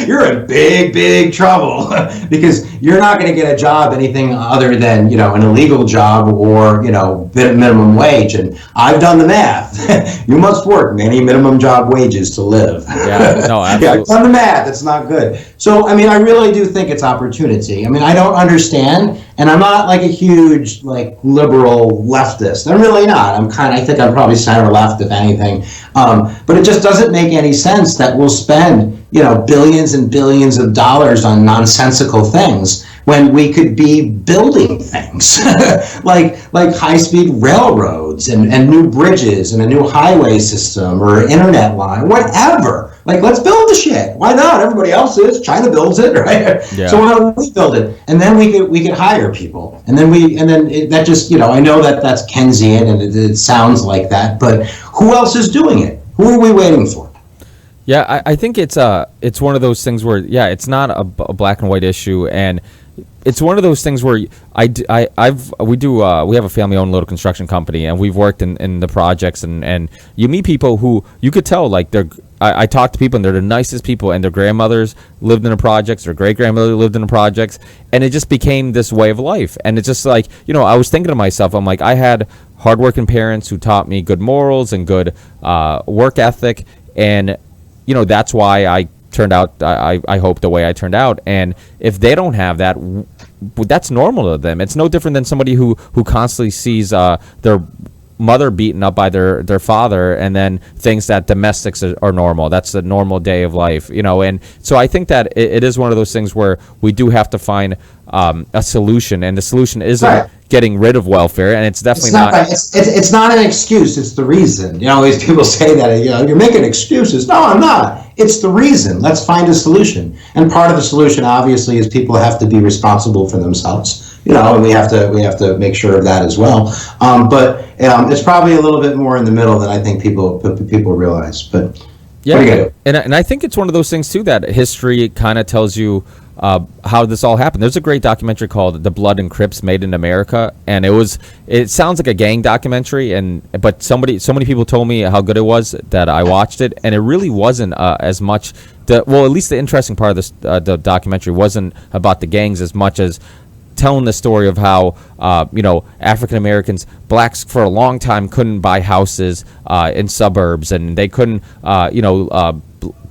You're in big trouble because you're not going to get a job anything other than an illegal job or minimum wage. And I've done the math. You must work many minimum job wages to live. Yeah, no, absolutely. Yeah, I've done the math. It's not good. So I mean, I really do think it's opportunity. I mean, I don't understand, and I'm not like a huge liberal leftist. I'm really not. I think I'm probably center left if anything. But it just doesn't make any sense that we'll spend billions and billions of dollars on nonsensical things when we could be building things like high-speed railroads and new bridges and a new highway system or internet line, whatever. Like, let's build the shit. Why not? Everybody else is. China builds it, right? Yeah. So why don't we build it? And then we could hire people. And then that just, I know that's Keynesian and it sounds like that, but who else is doing it? Who are we waiting for? Yeah, I think it's one of those things where, it's not a black and white issue, and it's one of those things where we have a family-owned little construction company, and we've worked in the projects, and you meet people who you could tell I talk to people and they're the nicest people, and their grandmothers lived in the projects, their great-grandmother lived in the projects, and it just became this way of life. And it's just like, I was thinking to myself, I'm like, I had hardworking parents who taught me good morals and good work ethic, and that's why I turned out, I hope, the way I turned out. And if they don't have that, that's normal to them. It's no different than somebody who constantly sees their mother beaten up by their father and then thinks that domestics are normal. That's the normal day of life, And so I think that it is one of those things where we do have to find a solution, and the solution isn't getting rid of welfare, and it's definitely it's not an excuse. It's the reason. These people say that you're making excuses. No, I'm not. It's the reason. Let's find a solution. And part of the solution, obviously, is people have to be responsible for themselves. And we have to make sure of that as well. But it's probably a little bit more in the middle than I think people realize. But yeah, and I think it's one of those things too that history kind of tells you how this all happened. There's a great documentary called "The Blood and Crips Made in America," and it sounds like a gang documentary, but so many people told me how good it was that I watched it, and it really wasn't as much. At least the interesting part of this the documentary wasn't about the gangs as much as telling the story of how African Americans, blacks for a long time couldn't buy houses in suburbs, and they couldn't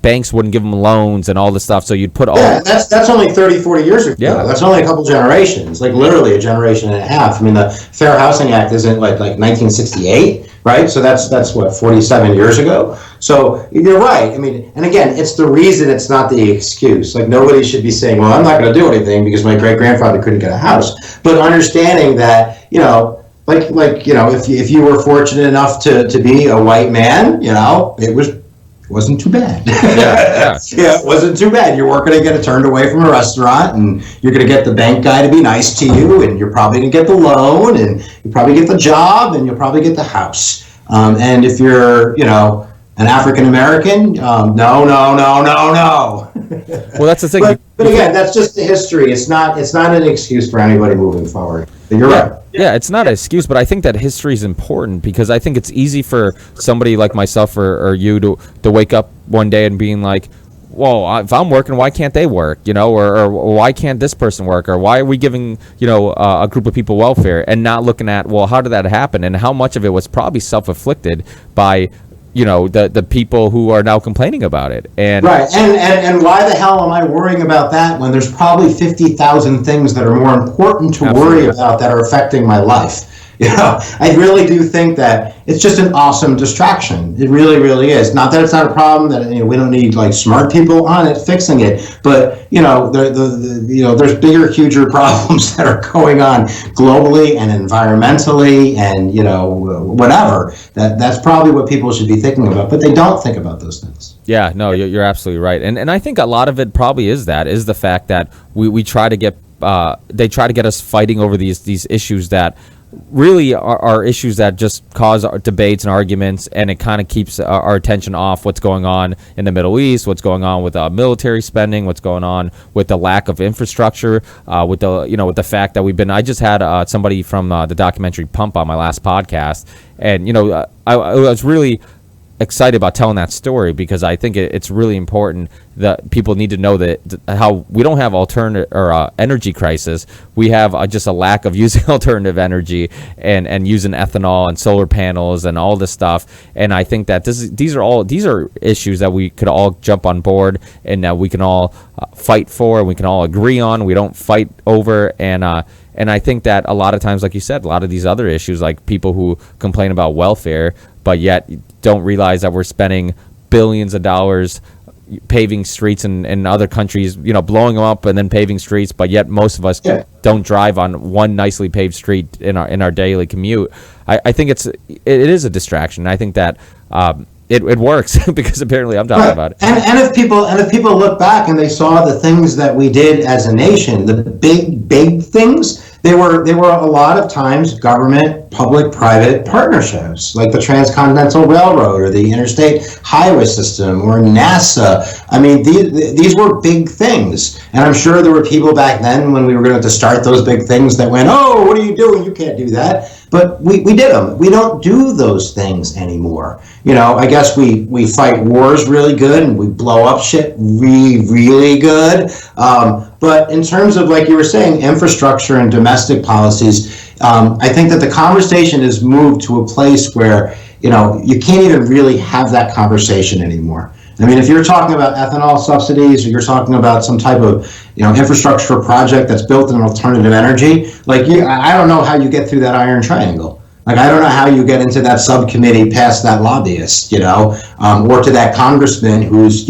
banks wouldn't give them loans and all this stuff. So you'd put all that's only 30, 40 years ago. Yeah, that's only a couple generations, like literally a generation and a half. I mean, the Fair Housing Act isn't like 1968, right? So that's what, 47 years ago. So you're right. I mean, and again, it's the reason, it's not the excuse. Like, nobody should be saying, well, I'm not going to do anything because my great grandfather couldn't get a house. But understanding that, if you were fortunate enough to be a white man, it wasn't too bad. Yeah, it wasn't too bad. You're going to get turned away from a restaurant, and you're going to get the bank guy to be nice to you, and you're probably going to get the loan, and you probably get the job, and you'll probably get the house. And if you're, an African American, no. Well, that's the thing. But again, that's just the history. It's not an excuse for anybody moving forward. But you're right. Yeah, it's not an excuse, but I think that history is important because I think it's easy for somebody like myself or you to wake up one day and being like, well, if I'm working, why can't they work? Or why can't this person work? Or why are we giving, a group of people welfare and not looking at, well, how did that happen? And how much of it was probably self-inflicted by the people who are now complaining about it. Right, and why the hell am I worrying about that when there's probably 50,000 things that are more important to worry about that are affecting my life? I really do think that it's just an awesome distraction. It really, really is. Not that it's not a problem, that we don't need smart people on it fixing it, but there's bigger, huger problems that are going on globally and environmentally and whatever. That's probably what people should be thinking about, but they don't think about those things. Yeah, no, you're absolutely right, and I think a lot of it probably is the fact that we try to get they try to get us fighting over these issues that really are issues that just cause debates and arguments, and it kind of keeps our attention off what's going on in the Middle East, what's going on with military spending, what's going on with the lack of infrastructure, with the fact that I just had somebody from the documentary Pump on my last podcast, and I was really excited about telling that story because I think it's really important that people need to know that how we don't have alternative or energy crisis. We have just a lack of using alternative energy and using ethanol and solar panels and all this stuff. And I think that these are issues that we could all jump on board and that we can all fight for and we can all agree on. We don't fight over. And I think that a lot of times, like you said, a lot of these other issues, like people who complain about welfare, but yet don't realize that we're spending billions of dollars paving streets in other countries, blowing them up and then paving streets, but yet most of us don't drive on one nicely paved street in our daily commute. I think it is a distraction. I think that it works because apparently I'm talking about it. And if people look back and they saw the things that we did as a nation, the big things, they were a lot of times government, public-private partnerships, like the Transcontinental Railroad or the Interstate Highway System or NASA. I mean, these were big things. And I'm sure there were people back then when we were going to start those big things that went, oh, what are you doing? You can't do that. But we did them. We don't do those things anymore. I guess we fight wars really good and we blow up shit really good. But in terms of, like you were saying, infrastructure and domestic policies, I think that the conversation has moved to a place where, you can't even really have that conversation anymore. I mean, if you're talking about ethanol subsidies or you're talking about some type of, infrastructure project that's built in alternative energy, I don't know how you get through that iron triangle. I don't know how you get into that subcommittee past that lobbyist, or to that congressman who's,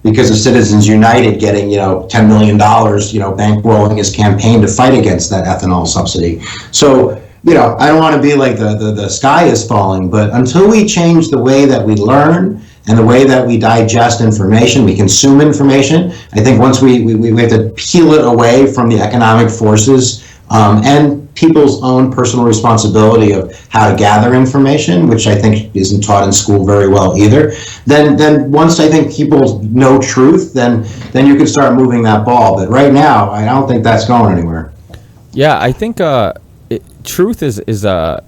because of Citizens United getting, $10 million, bankrolling his campaign to fight against that ethanol subsidy. So, I don't want to be like the sky is falling, but until we change the way that we learn and the way that we digest information, we consume information, I think once we have to peel it away from the economic forces and people's own personal responsibility of how to gather information, which I think isn't taught in school very well either, then once I think people know truth, then you can start moving that ball. But right now, I don't think that's going anywhere. Yeah, I think truth is that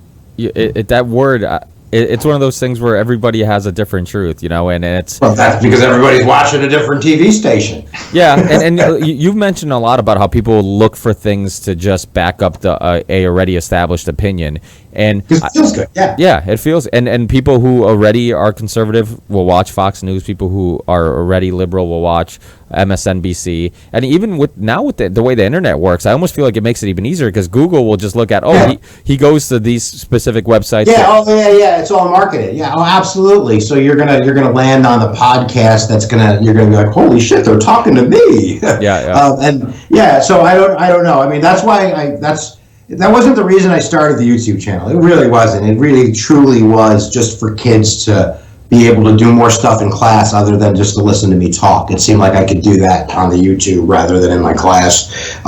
word. It's one of those things where everybody has a different truth, and it's... Well, that's because everybody's watching a different TV station. Yeah, and you've mentioned a lot about how people look for things to just back up a already established opinion. And it feels good, yeah. Yeah, it feels... And people who already are conservative will watch Fox News. People who are already liberal will watch MSNBC. And even with the way the internet works, I almost feel like it makes it even easier because Google will just look at, he goes to these specific websites. Yeah, yeah, it's all marketed. Yeah, absolutely. So you're gonna land on the podcast you're gonna be like, holy shit, they're talking to me. Yeah. So I don't know. I mean, that's why that wasn't the reason I started the YouTube channel. It really wasn't. It really truly was just for kids to be able to do more stuff in class other than just to listen to me talk. It seemed like I could do that on the YouTube rather than in my class.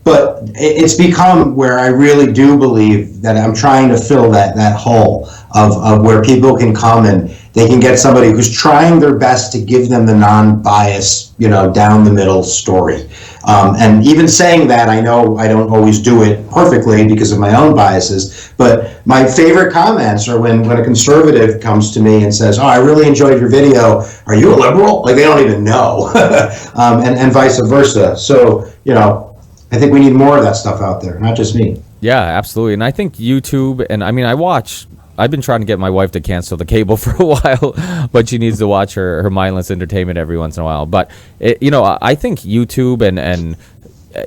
But it's become where I really do believe that I'm trying to fill that hole of where people can come and they can get somebody who's trying their best to give them the non-biased, down the middle story. And even saying that, I know I don't always do it perfectly because of my own biases, but my favorite comments are when a conservative comes to me and says, oh, I really enjoyed your video. Are you a liberal? Like, they don't even know. and vice versa. So, I think we need more of that stuff out there, not just me. Yeah, absolutely. And I think YouTube, and I mean, I've been trying to get my wife to cancel the cable for a while, but she needs to watch her mindless entertainment every once in a while. But, I think YouTube and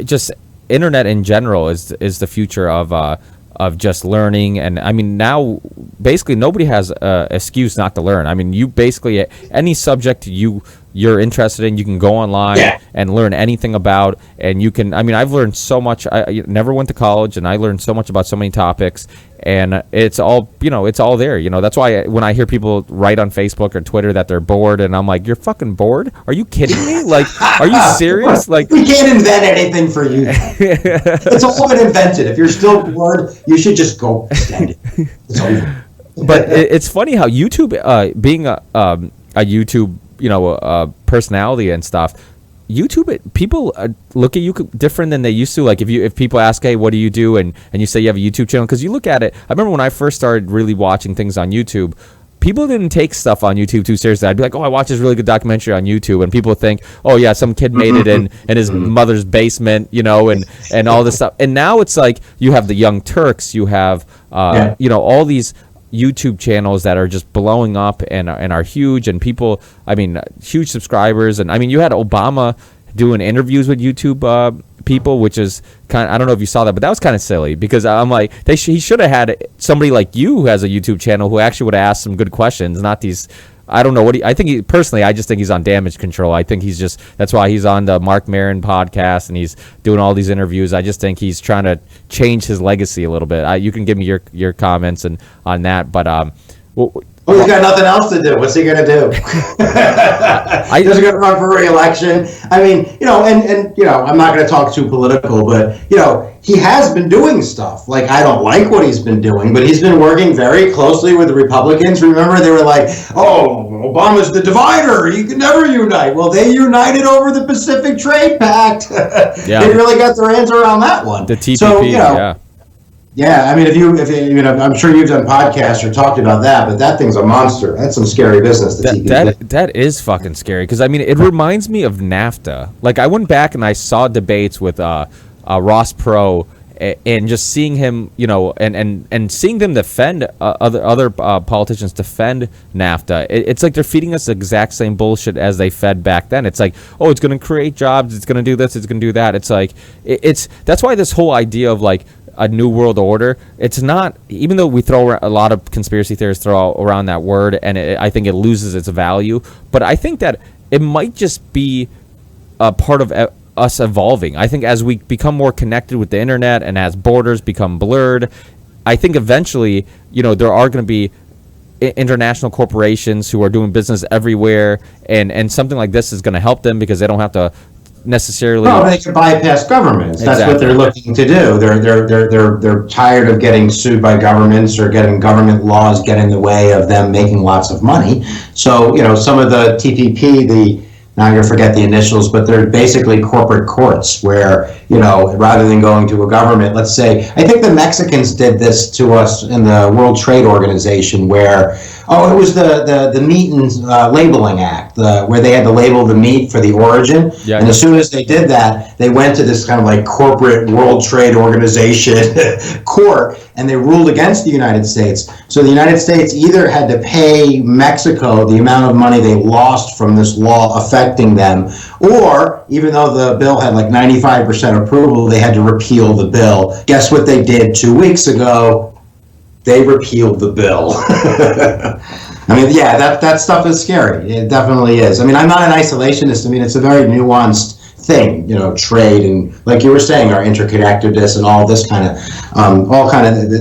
just internet in general is the future of just learning. And I mean, now basically nobody has an excuse not to learn. I mean, you basically, any subject you you're interested in, you can go online and learn anything about, and you can, I mean, I've learned so much. I never went to college, and I learned so much about so many topics, and it's all, it's all there. That's why when I hear people write on Facebook or Twitter that they're bored, and I'm like, you're fucking bored? Are you kidding me? Like, are you serious? Like, we can't invent anything for you. It's all been invented. If you're still bored, you should just go extend it. It's over. But it's funny how YouTube, being a YouTube, personality and stuff, YouTube, people look at you different than they used to. Like if people ask, hey, what do you do? And you say you have a YouTube channel, because you look at it. I remember when I first started really watching things on YouTube, people didn't take stuff on YouTube too seriously. I'd be like, oh, I watched this really good documentary on YouTube, and people think, oh yeah, some kid made it in his mother's basement, and all this stuff. And now it's like you have the Young Turks, you have all these YouTube channels that are just blowing up and are huge, and people, I mean, huge subscribers. And I mean, you had Obama doing interviews with YouTube people, which is kind of, I don't know if you saw that, but that was kind of silly, because I'm like, he should have had somebody like you who has a YouTube channel who actually would have asked some good questions, not these. I don't know what I think. Personally, I just think he's on damage control. I think that's why he's on the Mark Maron podcast and he's doing all these interviews. I just think he's trying to change his legacy a little bit. You can give me your comments on that, but he's got nothing else to do. What's he going to do? He's going to run for re-election. I mean, and I'm not going to talk too political, but, he has been doing stuff. Like, I don't like what he's been doing, but he's been working very closely with the Republicans. Remember, they were like, oh, Obama's the divider. He could never unite. Well, they united over the Pacific Trade Pact. They really got their hands around that one. The TPP, so, Yeah, I mean, if I'm sure you've done podcasts or talked about that, but that thing's a monster. That's some scary business. That is fucking scary, because I mean, it reminds me of NAFTA. Like, I went back and I saw debates with Ross Perot, and just seeing him, and seeing them defend other politicians defend NAFTA. It's like they're feeding us the exact same bullshit as they fed back then. It's like, oh, it's going to create jobs, it's going to do this, it's going to do that. It's like that's why this whole idea of like a new world order, it's not, even though we throw a lot of conspiracy theorists throw around that word, and I think it loses its value, but I think that it might just be a part of us evolving. I think as we become more connected with the internet and as borders become blurred, I think eventually, there are going to be international corporations who are doing business everywhere, and something like this is going to help them because they don't have to necessarily. No, they can bypass governments. That's what they're looking to do. They're tired of getting sued by governments or getting government laws get in the way of them making lots of money. So some of the TPP, now I'm going to forget the initials, but they're basically corporate courts where, rather than going to a government, let's say, I think the Mexicans did this to us in the World Trade Organization where, it was the Meat and Labeling Act, where they had to label the meat for the origin. Yeah, and as soon as they did that, they went to this kind of like corporate World Trade Organization court, and they ruled against the United States. So the United States either had to pay Mexico the amount of money they lost from this law affecting them, or even though the bill had like 95% approval, they had to repeal the bill. Guess what they did 2 weeks ago? They repealed the bill. I mean, yeah, that stuff is scary. It definitely is. I mean, I'm not an isolationist. I mean, it's a very nuanced thing, trade and, like you were saying, our interconnectedness and all this kind of,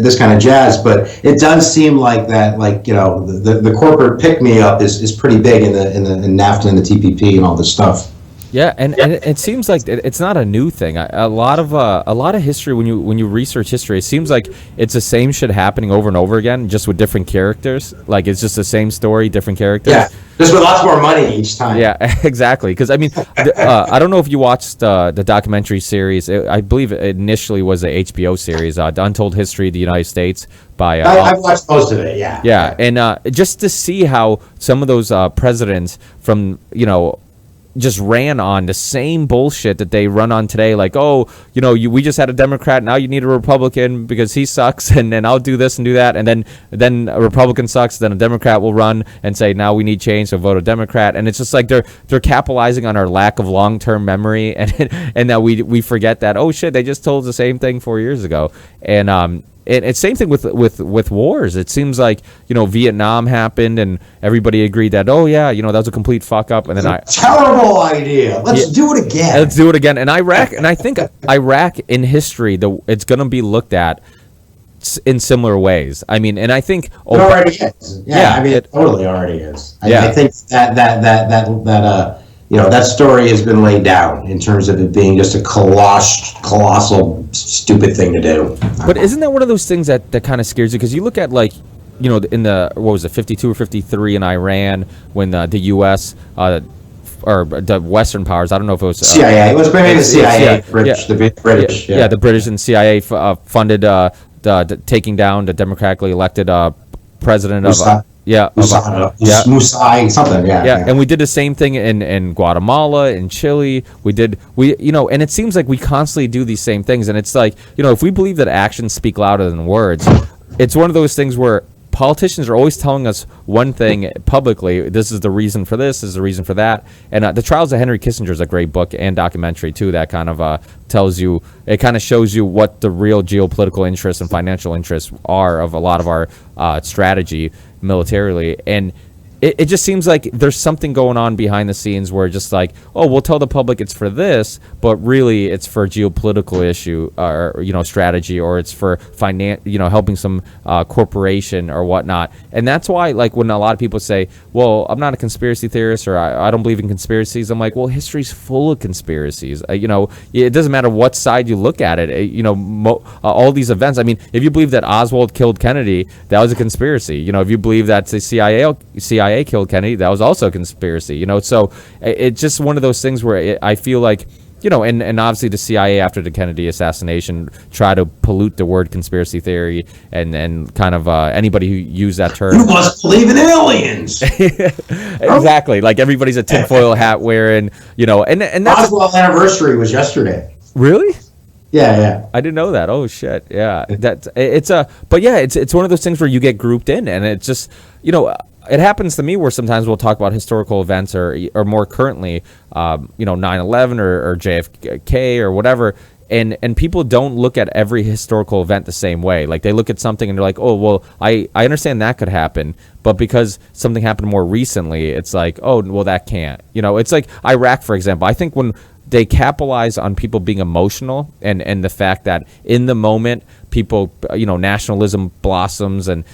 this kind of jazz. But it does seem like that, like, the corporate pick-me-up is pretty big in NAFTA and the TPP and all this stuff. Yeah, and it seems like it's not a new thing. A lot of history, when you research history, it seems like it's the same shit happening over and over again, just with different characters. Like, it's just the same story, different characters. Yeah, just with lots more money each time. Yeah, exactly. Because I mean, I don't know if you watched the documentary series. I believe it initially was a HBO series, The Untold History of the United States. I've watched most of it. Yeah. Yeah, and just to see how some of those presidents from just ran on the same bullshit that they run on today, like, we just had a Democrat, now you need a Republican because he sucks, and then I'll do this and do that, and then a Republican sucks, then a Democrat will run and say, now we need change, so vote a Democrat. And it's just like they're capitalizing on our lack of long-term memory, and that we forget that, oh shit, they just told us the same thing 4 years ago. And it's same thing with wars. It seems like, Vietnam happened and everybody agreed that, oh yeah, that was a complete fuck up, and then terrible idea. Let's do it again. Let's do it again. And Iraq, and I think Iraq in history, it's going to be looked at in similar ways. I mean, and I think it already is. Yeah, I mean, it totally already is. I think that story has been laid down in terms of it being just a colossal, stupid thing to do. But isn't that one of those things that kind of scares you? Because you look at, like, in the, what was it, 52 or 53 in Iran, when the U.S., or the Western powers, I don't know if it was... CIA. It was maybe the CIA, the British. Yeah, the British and CIA funded the taking down the democratically elected president of... Musai, something, yeah. And we did the same thing in Guatemala, in Chile. And it seems like we constantly do these same things. And it's like, if we believe that actions speak louder than words, it's one of those things where politicians are always telling us one thing publicly. This is the reason for this. This is the reason for that. And The Trials of Henry Kissinger is a great book and documentary too. That kind of tells you, it kind of shows you what the real geopolitical interests and financial interests are of a lot of our strategy militarily. And it just seems like there's something going on behind the scenes where just like, oh, we'll tell the public it's for this, but really it's for geopolitical issue or strategy, or it's for helping some corporation or whatnot. And that's why, like, when a lot of people say, well, I'm not a conspiracy theorist, or I don't believe in conspiracies, I'm like, well, history's full of conspiracies. It doesn't matter what side you look at it. All these events. I mean, if you believe that Oswald killed Kennedy, that was a conspiracy. If you believe that the CIA killed Kennedy, that was also a conspiracy. So it's just one of those things where I feel like, and obviously the CIA after the Kennedy assassination try to pollute the word conspiracy theory and kind of anybody who used that term. You must believe in aliens. Exactly. Like everybody's a tinfoil hat wearing, and that's Oswald's anniversary was yesterday. Really? Yeah. I didn't know that. Oh shit. Yeah. It's one of those things where you get grouped in, and it's just, it happens to me where sometimes we'll talk about historical events or more currently, 9/11 or JFK or whatever. And people don't look at every historical event the same way. Like they look at something and they're like, oh, well, I understand that could happen, but because something happened more recently, it's like, oh, well, that can't. It's like Iraq, for example. I think when they capitalize on people being emotional and the fact that in the moment people, nationalism blossoms and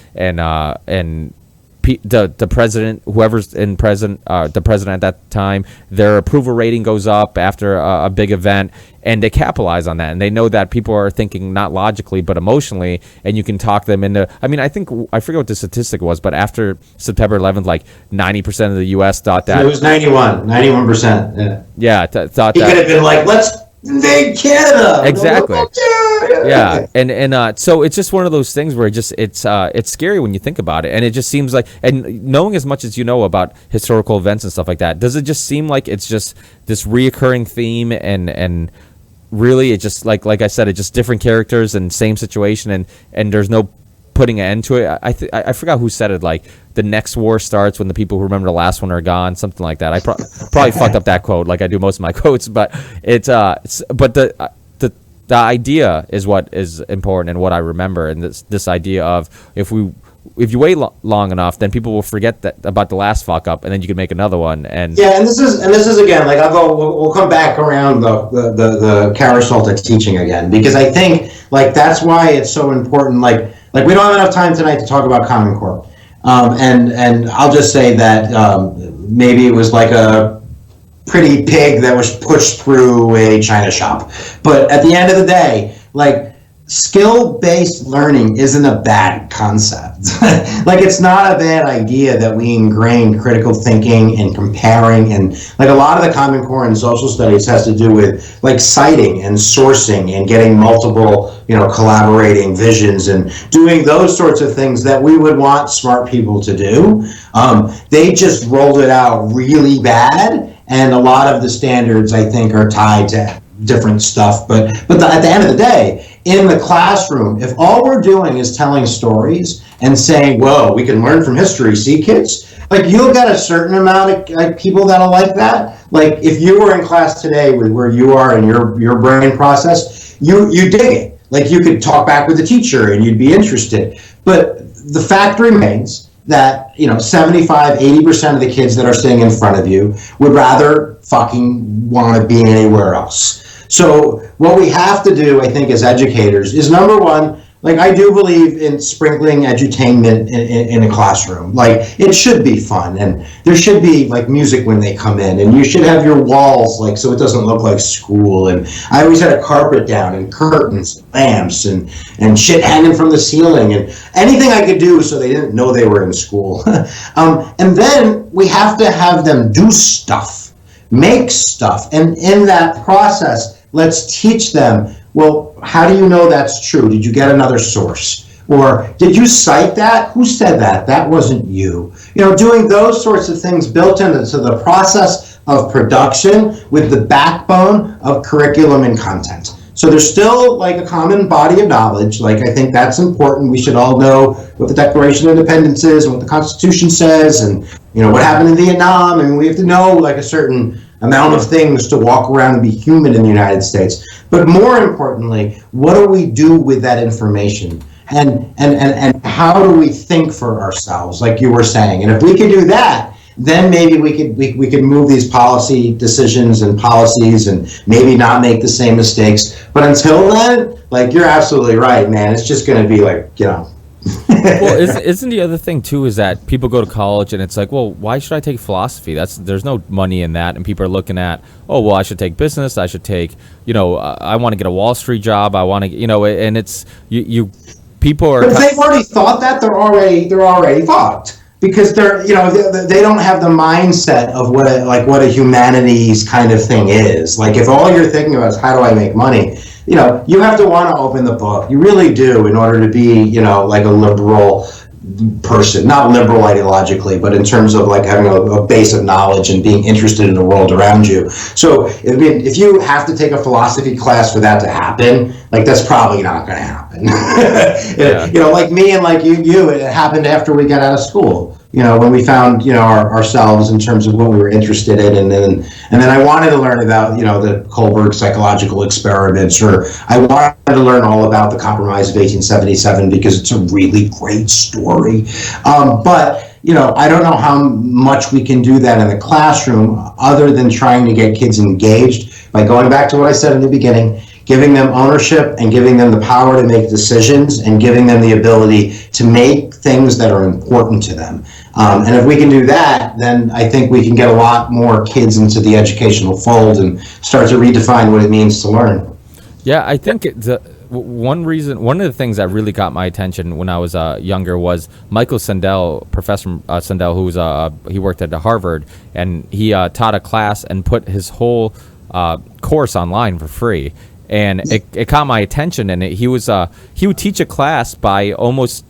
the president, whoever's the president at that time, their approval rating goes up after a big event, and they capitalize on that. And they know that people are thinking not logically but emotionally, and you can talk them into. I mean, I forget what the statistic was, but after September 11th, like 90% of the U.S. thought that it was 91%. Yeah, thought he that could have been like, let's invade Canada. Exactly. Yeah, and so it's just one of those things where it's scary when you think about it, and it just seems like, and knowing as much as you know about historical events and stuff like that, does it just seem like it's just this reoccurring theme, and really it just like I said, it's just different characters and same situation, and there's no putting an end to it. I forgot who said it, like the next war starts when the people who remember the last one are gone, something like that. I probably fucked up that quote, like I do most of my quotes, but the idea is what is important and what I remember, and this idea of if you wait long enough, then people will forget about the last fuck up, and then you can make another one. And this is again, like we'll come back around the Carousel teaching again, because I think like that's why it's so important. Like we don't have enough time tonight to talk about Common Core, and I'll just say that maybe it was like a pretty pig that was pushed through a china shop. But at the end of the day, like, skill-based learning isn't a bad concept. Like, it's not a bad idea that we ingrain critical thinking and comparing, and like a lot of the Common Core in social studies has to do with like citing and sourcing and getting multiple, collaborating visions and doing those sorts of things that we would want smart people to do. They just rolled it out really bad. And a lot of the standards, I think, are tied to different stuff. But at the end of the day, in the classroom, if all we're doing is telling stories and saying, whoa, we can learn from history, see, kids? Like, you'll get a certain amount of people that'll like that. Like, if you were in class today with where you are in your brain process, you dig it. Like you could talk back with the teacher and you'd be interested. But the fact remains that, 75, 80% of the kids that are sitting in front of you would rather fucking want to be anywhere else. So what we have to do, I think, as educators is, number one, like, I do believe in sprinkling edutainment in a classroom. Like, it should be fun, and there should be like music when they come in, and you should have your walls like so it doesn't look like school. And I always had a carpet down and curtains, lamps, and shit hanging from the ceiling, and anything I could do so they didn't know they were in school. And then we have to have them do stuff, make stuff, and in that process, let's teach them, well, how do you know that's true? Did you get another source? Or did you cite that? Who said that? That wasn't you. Doing those sorts of things built into the process of production with the backbone of curriculum and content. So there's still like a common body of knowledge. Like, I think that's important. We should all know what the Declaration of Independence is and what the Constitution says, and what happened in Vietnam. And we have to know like a certain amount of things to walk around and be human in the United States. But more importantly, what do we do with that information? And how do we think for ourselves, like you were saying? And if we could do that, then maybe we could move these policy decisions and policies and maybe not make the same mistakes. But until then, like, you're absolutely right, man. It's just going to be like, Well, isn't the other thing too is that people go to college and it's like, well, why should I take philosophy? There's no money in that, and people are looking at, oh, well, I should take business. I should take, I want to get a Wall Street job. I want to, and it's you people are. But if they've already thought that, they're already fucked, because they're they don't have the mindset of what a humanities kind of thing is. Like, if all you're thinking about is how do I make money, you have to want to open the book. You really do, in order to be, like a liberal person. Not liberal ideologically, but in terms of like having a base of knowledge and being interested in the world around you. So, if you have to take a philosophy class for that to happen, like, that's probably not going to happen. Yeah. Like me and like you, it happened after we got out of school. When we found, ourselves in terms of what we were interested in, and then I wanted to learn about, the Kohlberg psychological experiments, or I wanted to learn all about the Compromise of 1877 because it's a really great story. But I don't know how much we can do that in the classroom other than trying to get kids engaged by going back to what I said in the beginning, giving them ownership and giving them the power to make decisions and giving them the ability to make things that are important to them. And if we can do that, then I think we can get a lot more kids into the educational fold and start to redefine what it means to learn. Yeah, I think one of the things that really got my attention when I was younger was Michael Sandel, Professor Sandel, he worked at Harvard, and he taught a class and put his whole course online for free. And it caught my attention, and he would teach a class by almost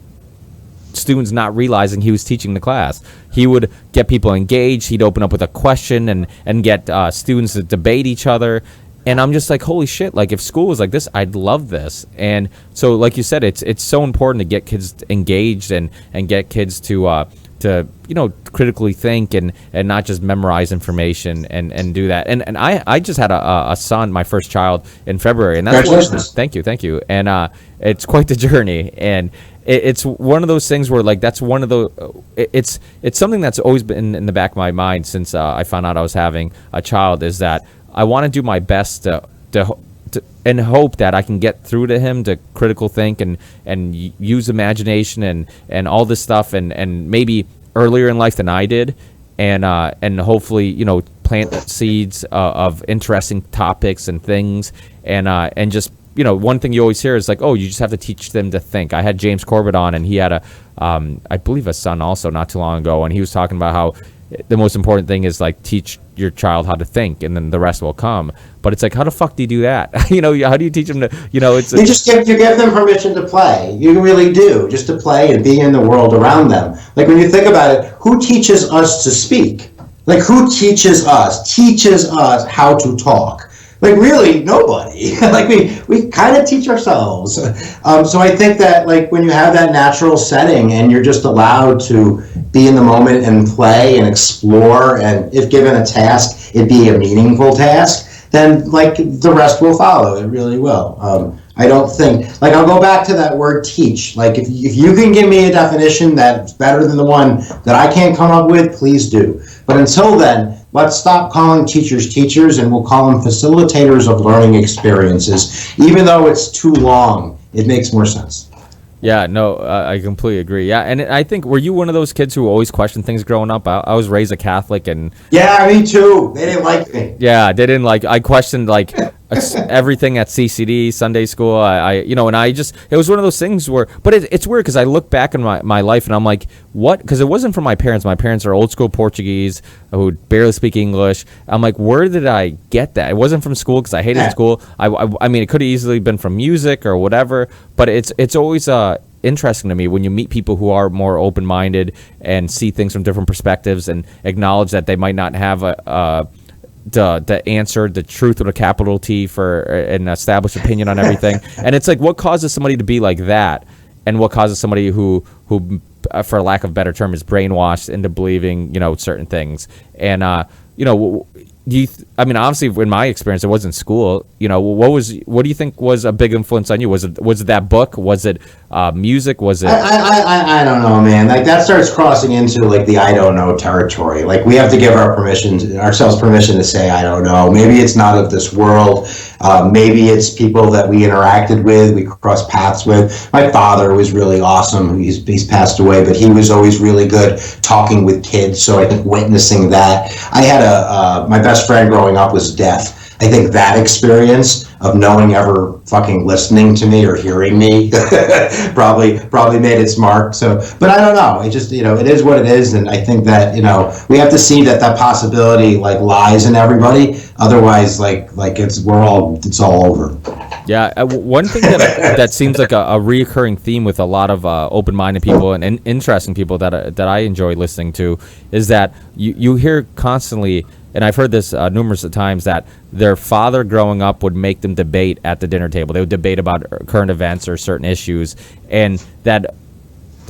students not realizing he was teaching the class. He would get people engaged. He'd open up with a question and get students to debate each other. And I'm just like, holy shit, like, if school was like this, I'd love this. And so, like you said, it's so important to get kids engaged and get kids to critically think and not just memorize information and do that. And I just had a son, my first child, in February, and that's thank you. And it's quite the journey, and it's one of those things where, like, that's one of the it's something that's always been in the back of my mind since I found out I was having a child, is that I want to do my best to and hope that I can get through to him to critical think and use imagination and all this stuff, and maybe earlier in life than I did, and hopefully plant seeds of interesting topics and things, and just one thing you always hear is like, oh, you just have to teach them to think. I had James Corbett on, and he had I believe a son also not too long ago, and he was talking about how the most important thing is like teach your child how to think, and then the rest will come. But it's like, how the fuck do you do that? How do you teach them to? It's you give them permission to play. You really do, just to play and be in the world around them. Like, when you think about it, who teaches us to speak? Like, who teaches us how to talk? Like, really, nobody. Like, we kind of teach ourselves. So I think that, like, when you have that natural setting and you're just allowed to be in the moment and play and explore, and if given a task, it be a meaningful task, then, like, the rest will follow. It really will. I don't think, like, I'll go back to that word teach. Like, if you can give me a definition that's better than the one that I can't come up with, please do. But until then, let's stop calling teachers teachers, and we'll call them facilitators of learning experiences. Even though it's too long, it makes more sense. Yeah, no, I completely agree. Yeah, and I think, were you one of those kids who always questioned things growing up? I was raised a Catholic, and yeah, me too. They didn't like me. Yeah, they didn't like. I questioned like everything at CCD, Sunday school. And I just, it was one of those things where, but it's weird because I look back in my life and I'm like, what? Because it wasn't from my parents. My parents are old school Portuguese who barely speak English. I'm like, where did I get that? It wasn't from school because I hated school. I mean, it could have easily been from music or whatever. But it's always interesting to me when you meet people who are more open-minded and see things from different perspectives and acknowledge that they might not have the answer, the truth with a capital T for an established opinion on everything. And it's like, what causes somebody to be like that, and what causes somebody who for lack of a better term is brainwashed into believing certain things. And I mean, obviously, in my experience, it wasn't school. What do you think was a big influence on you? Was it that book? Was it music? Was it? I don't know, man. Like, that starts crossing into like the I don't know territory. Like, we have to give ourselves permission to say I don't know. Maybe it's not of this world. Maybe it's people that we interacted with, we crossed paths with. My father was really awesome. He's passed away, but he was always really good talking with kids. So I think witnessing that. I had my best friend growing up was deaf. I think that experience of no one ever fucking listening to me or hearing me probably made its mark. So, but I don't know. It just, it is what it is. And I think that, we have to see that possibility like lies in everybody. Otherwise, like it's all over. Yeah, one thing that seems like a reoccurring theme with a lot of open-minded people and interesting people that I enjoy listening to is that you hear constantly, and I've heard this numerous times, that their father growing up would make them debate at the dinner table. They would debate about current events or certain issues, and that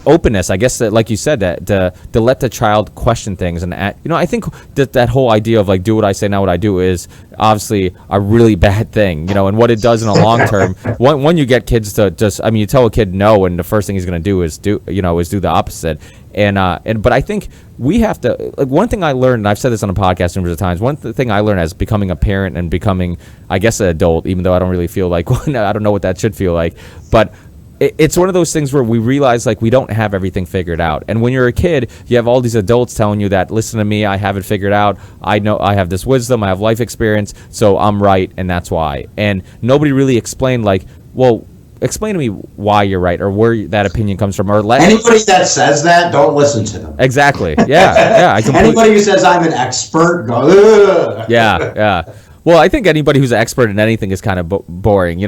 openness, I guess, that, like you said, that to let the child question things. And I think that whole idea of like, do what I say, not what I do, is obviously a really bad thing, and what it does in the long term. When you get kids to just, I mean, you tell a kid no, and the first thing he's going to do is do the opposite. But I think we have to, like, one thing I learned, and I've said this on a podcast numerous of times, one thing I learned as becoming a parent and becoming, I guess, an adult, even though I don't really feel like one, I don't know what that should feel like, but it's one of those things where we realize like we don't have everything figured out. And when you're a kid, you have all these adults telling you that, listen to me, I have it figured out. I know I have this wisdom, I have life experience, so I'm right, and that's why. And nobody really explained like, well, explain to me why you're right or where that opinion comes from. Or anybody that says that, don't listen to them. Exactly. Yeah. Anybody who says I'm an expert, go. Ugh. Yeah. Well, I think anybody who's an expert in anything is kind of boring.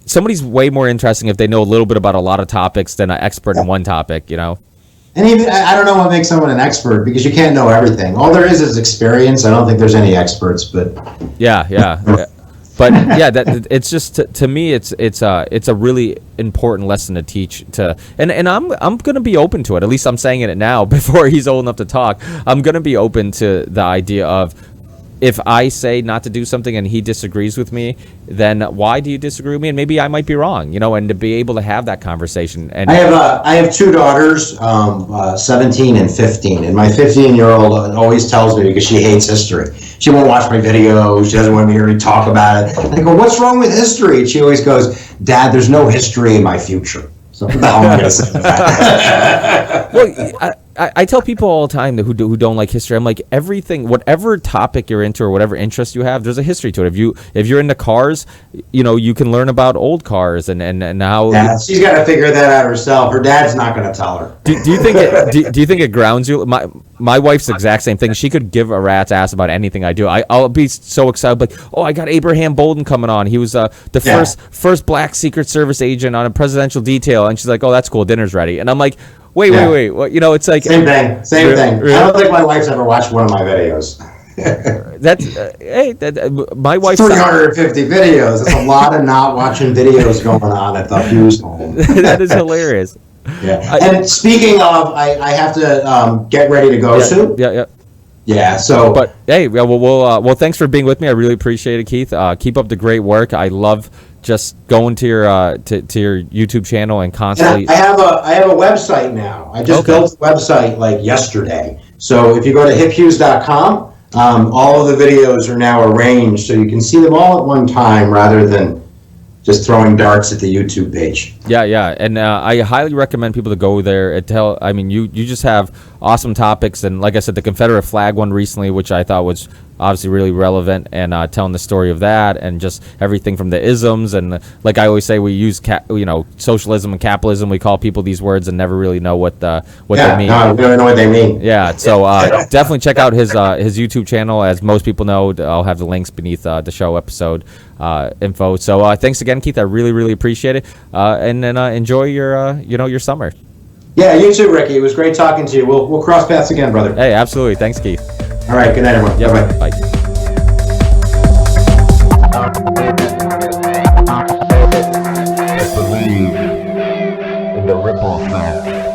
Somebody's way more interesting if they know a little bit about a lot of topics than an expert in one topic, And even, I don't know what makes someone an expert, because you can't know everything. All there is experience. I don't think there's any experts, but yeah. But yeah, that it's just to me, it's a really important lesson to teach and I'm gonna be open to it. At least I'm saying it now before he's old enough to talk. I'm gonna be open to the idea of, if I say not to do something and he disagrees with me, then why do you disagree with me? And maybe I might be wrong, and to be able to have that conversation. And I have two daughters, 17 and 15, and my 15-year-old always tells me, because she hates history, she won't watch my videos, she doesn't want me to hear me talk about it. And I go, what's wrong with history? And she always goes, Dad, there's no history in my future. So what the hell am I going to say to that? Well, I tell people all the time who don't like history, I'm like, everything, whatever topic you're into or whatever interest you have, there's a history to it. If you're into cars, you can learn about old cars and how. Yeah, she's got to figure that out herself. Her dad's not going to tell her. Do you think do you think it grounds you? My wife's the exact same thing. She could give a rat's ass about anything I do. I'll be so excited, like, oh, I got Abraham Bolden coming on. He was the first black Secret Service agent on a presidential detail, and she's like, oh, that's cool. Dinner's ready, and I'm like. Wait. Well, it's like same thing. Really? I don't think my wife's ever watched one of my videos. My wife's 350 videos. That's a lot of not watching videos going on at the Hughes home. That is hilarious. Yeah. And speaking of, I have to get ready to go soon. Yeah. Yeah. So, But hey, well, thanks for being with me. I really appreciate it, Keith. Keep up the great work. I love just going to your to your YouTube channel and constantly. I have a website now. I just built a website like yesterday. So if you go to hiphughes.com, all of the videos are now arranged so you can see them all at one time rather than just throwing darts at the YouTube page. Yeah, and I highly recommend people to go there and tell. I mean, you just have awesome topics, and like I said, the Confederate flag one recently, which I thought was obviously really relevant, and telling the story of that, and just everything from the isms, and like I always say, we use socialism and capitalism. We call people these words and never really know what they mean. No, we don't know what they mean. Yeah, so definitely check out his YouTube channel. As most people know, I'll have the links beneath the show episode info. So thanks again, Keith. I really appreciate it, and then enjoy your your summer. Yeah, you too, Ricky. It was great talking to you. We'll cross paths again, brother. Hey, absolutely. Thanks, Keith. All right. Good night, everyone. Yeah, Bye-bye. bye. Believe in the ripple effect.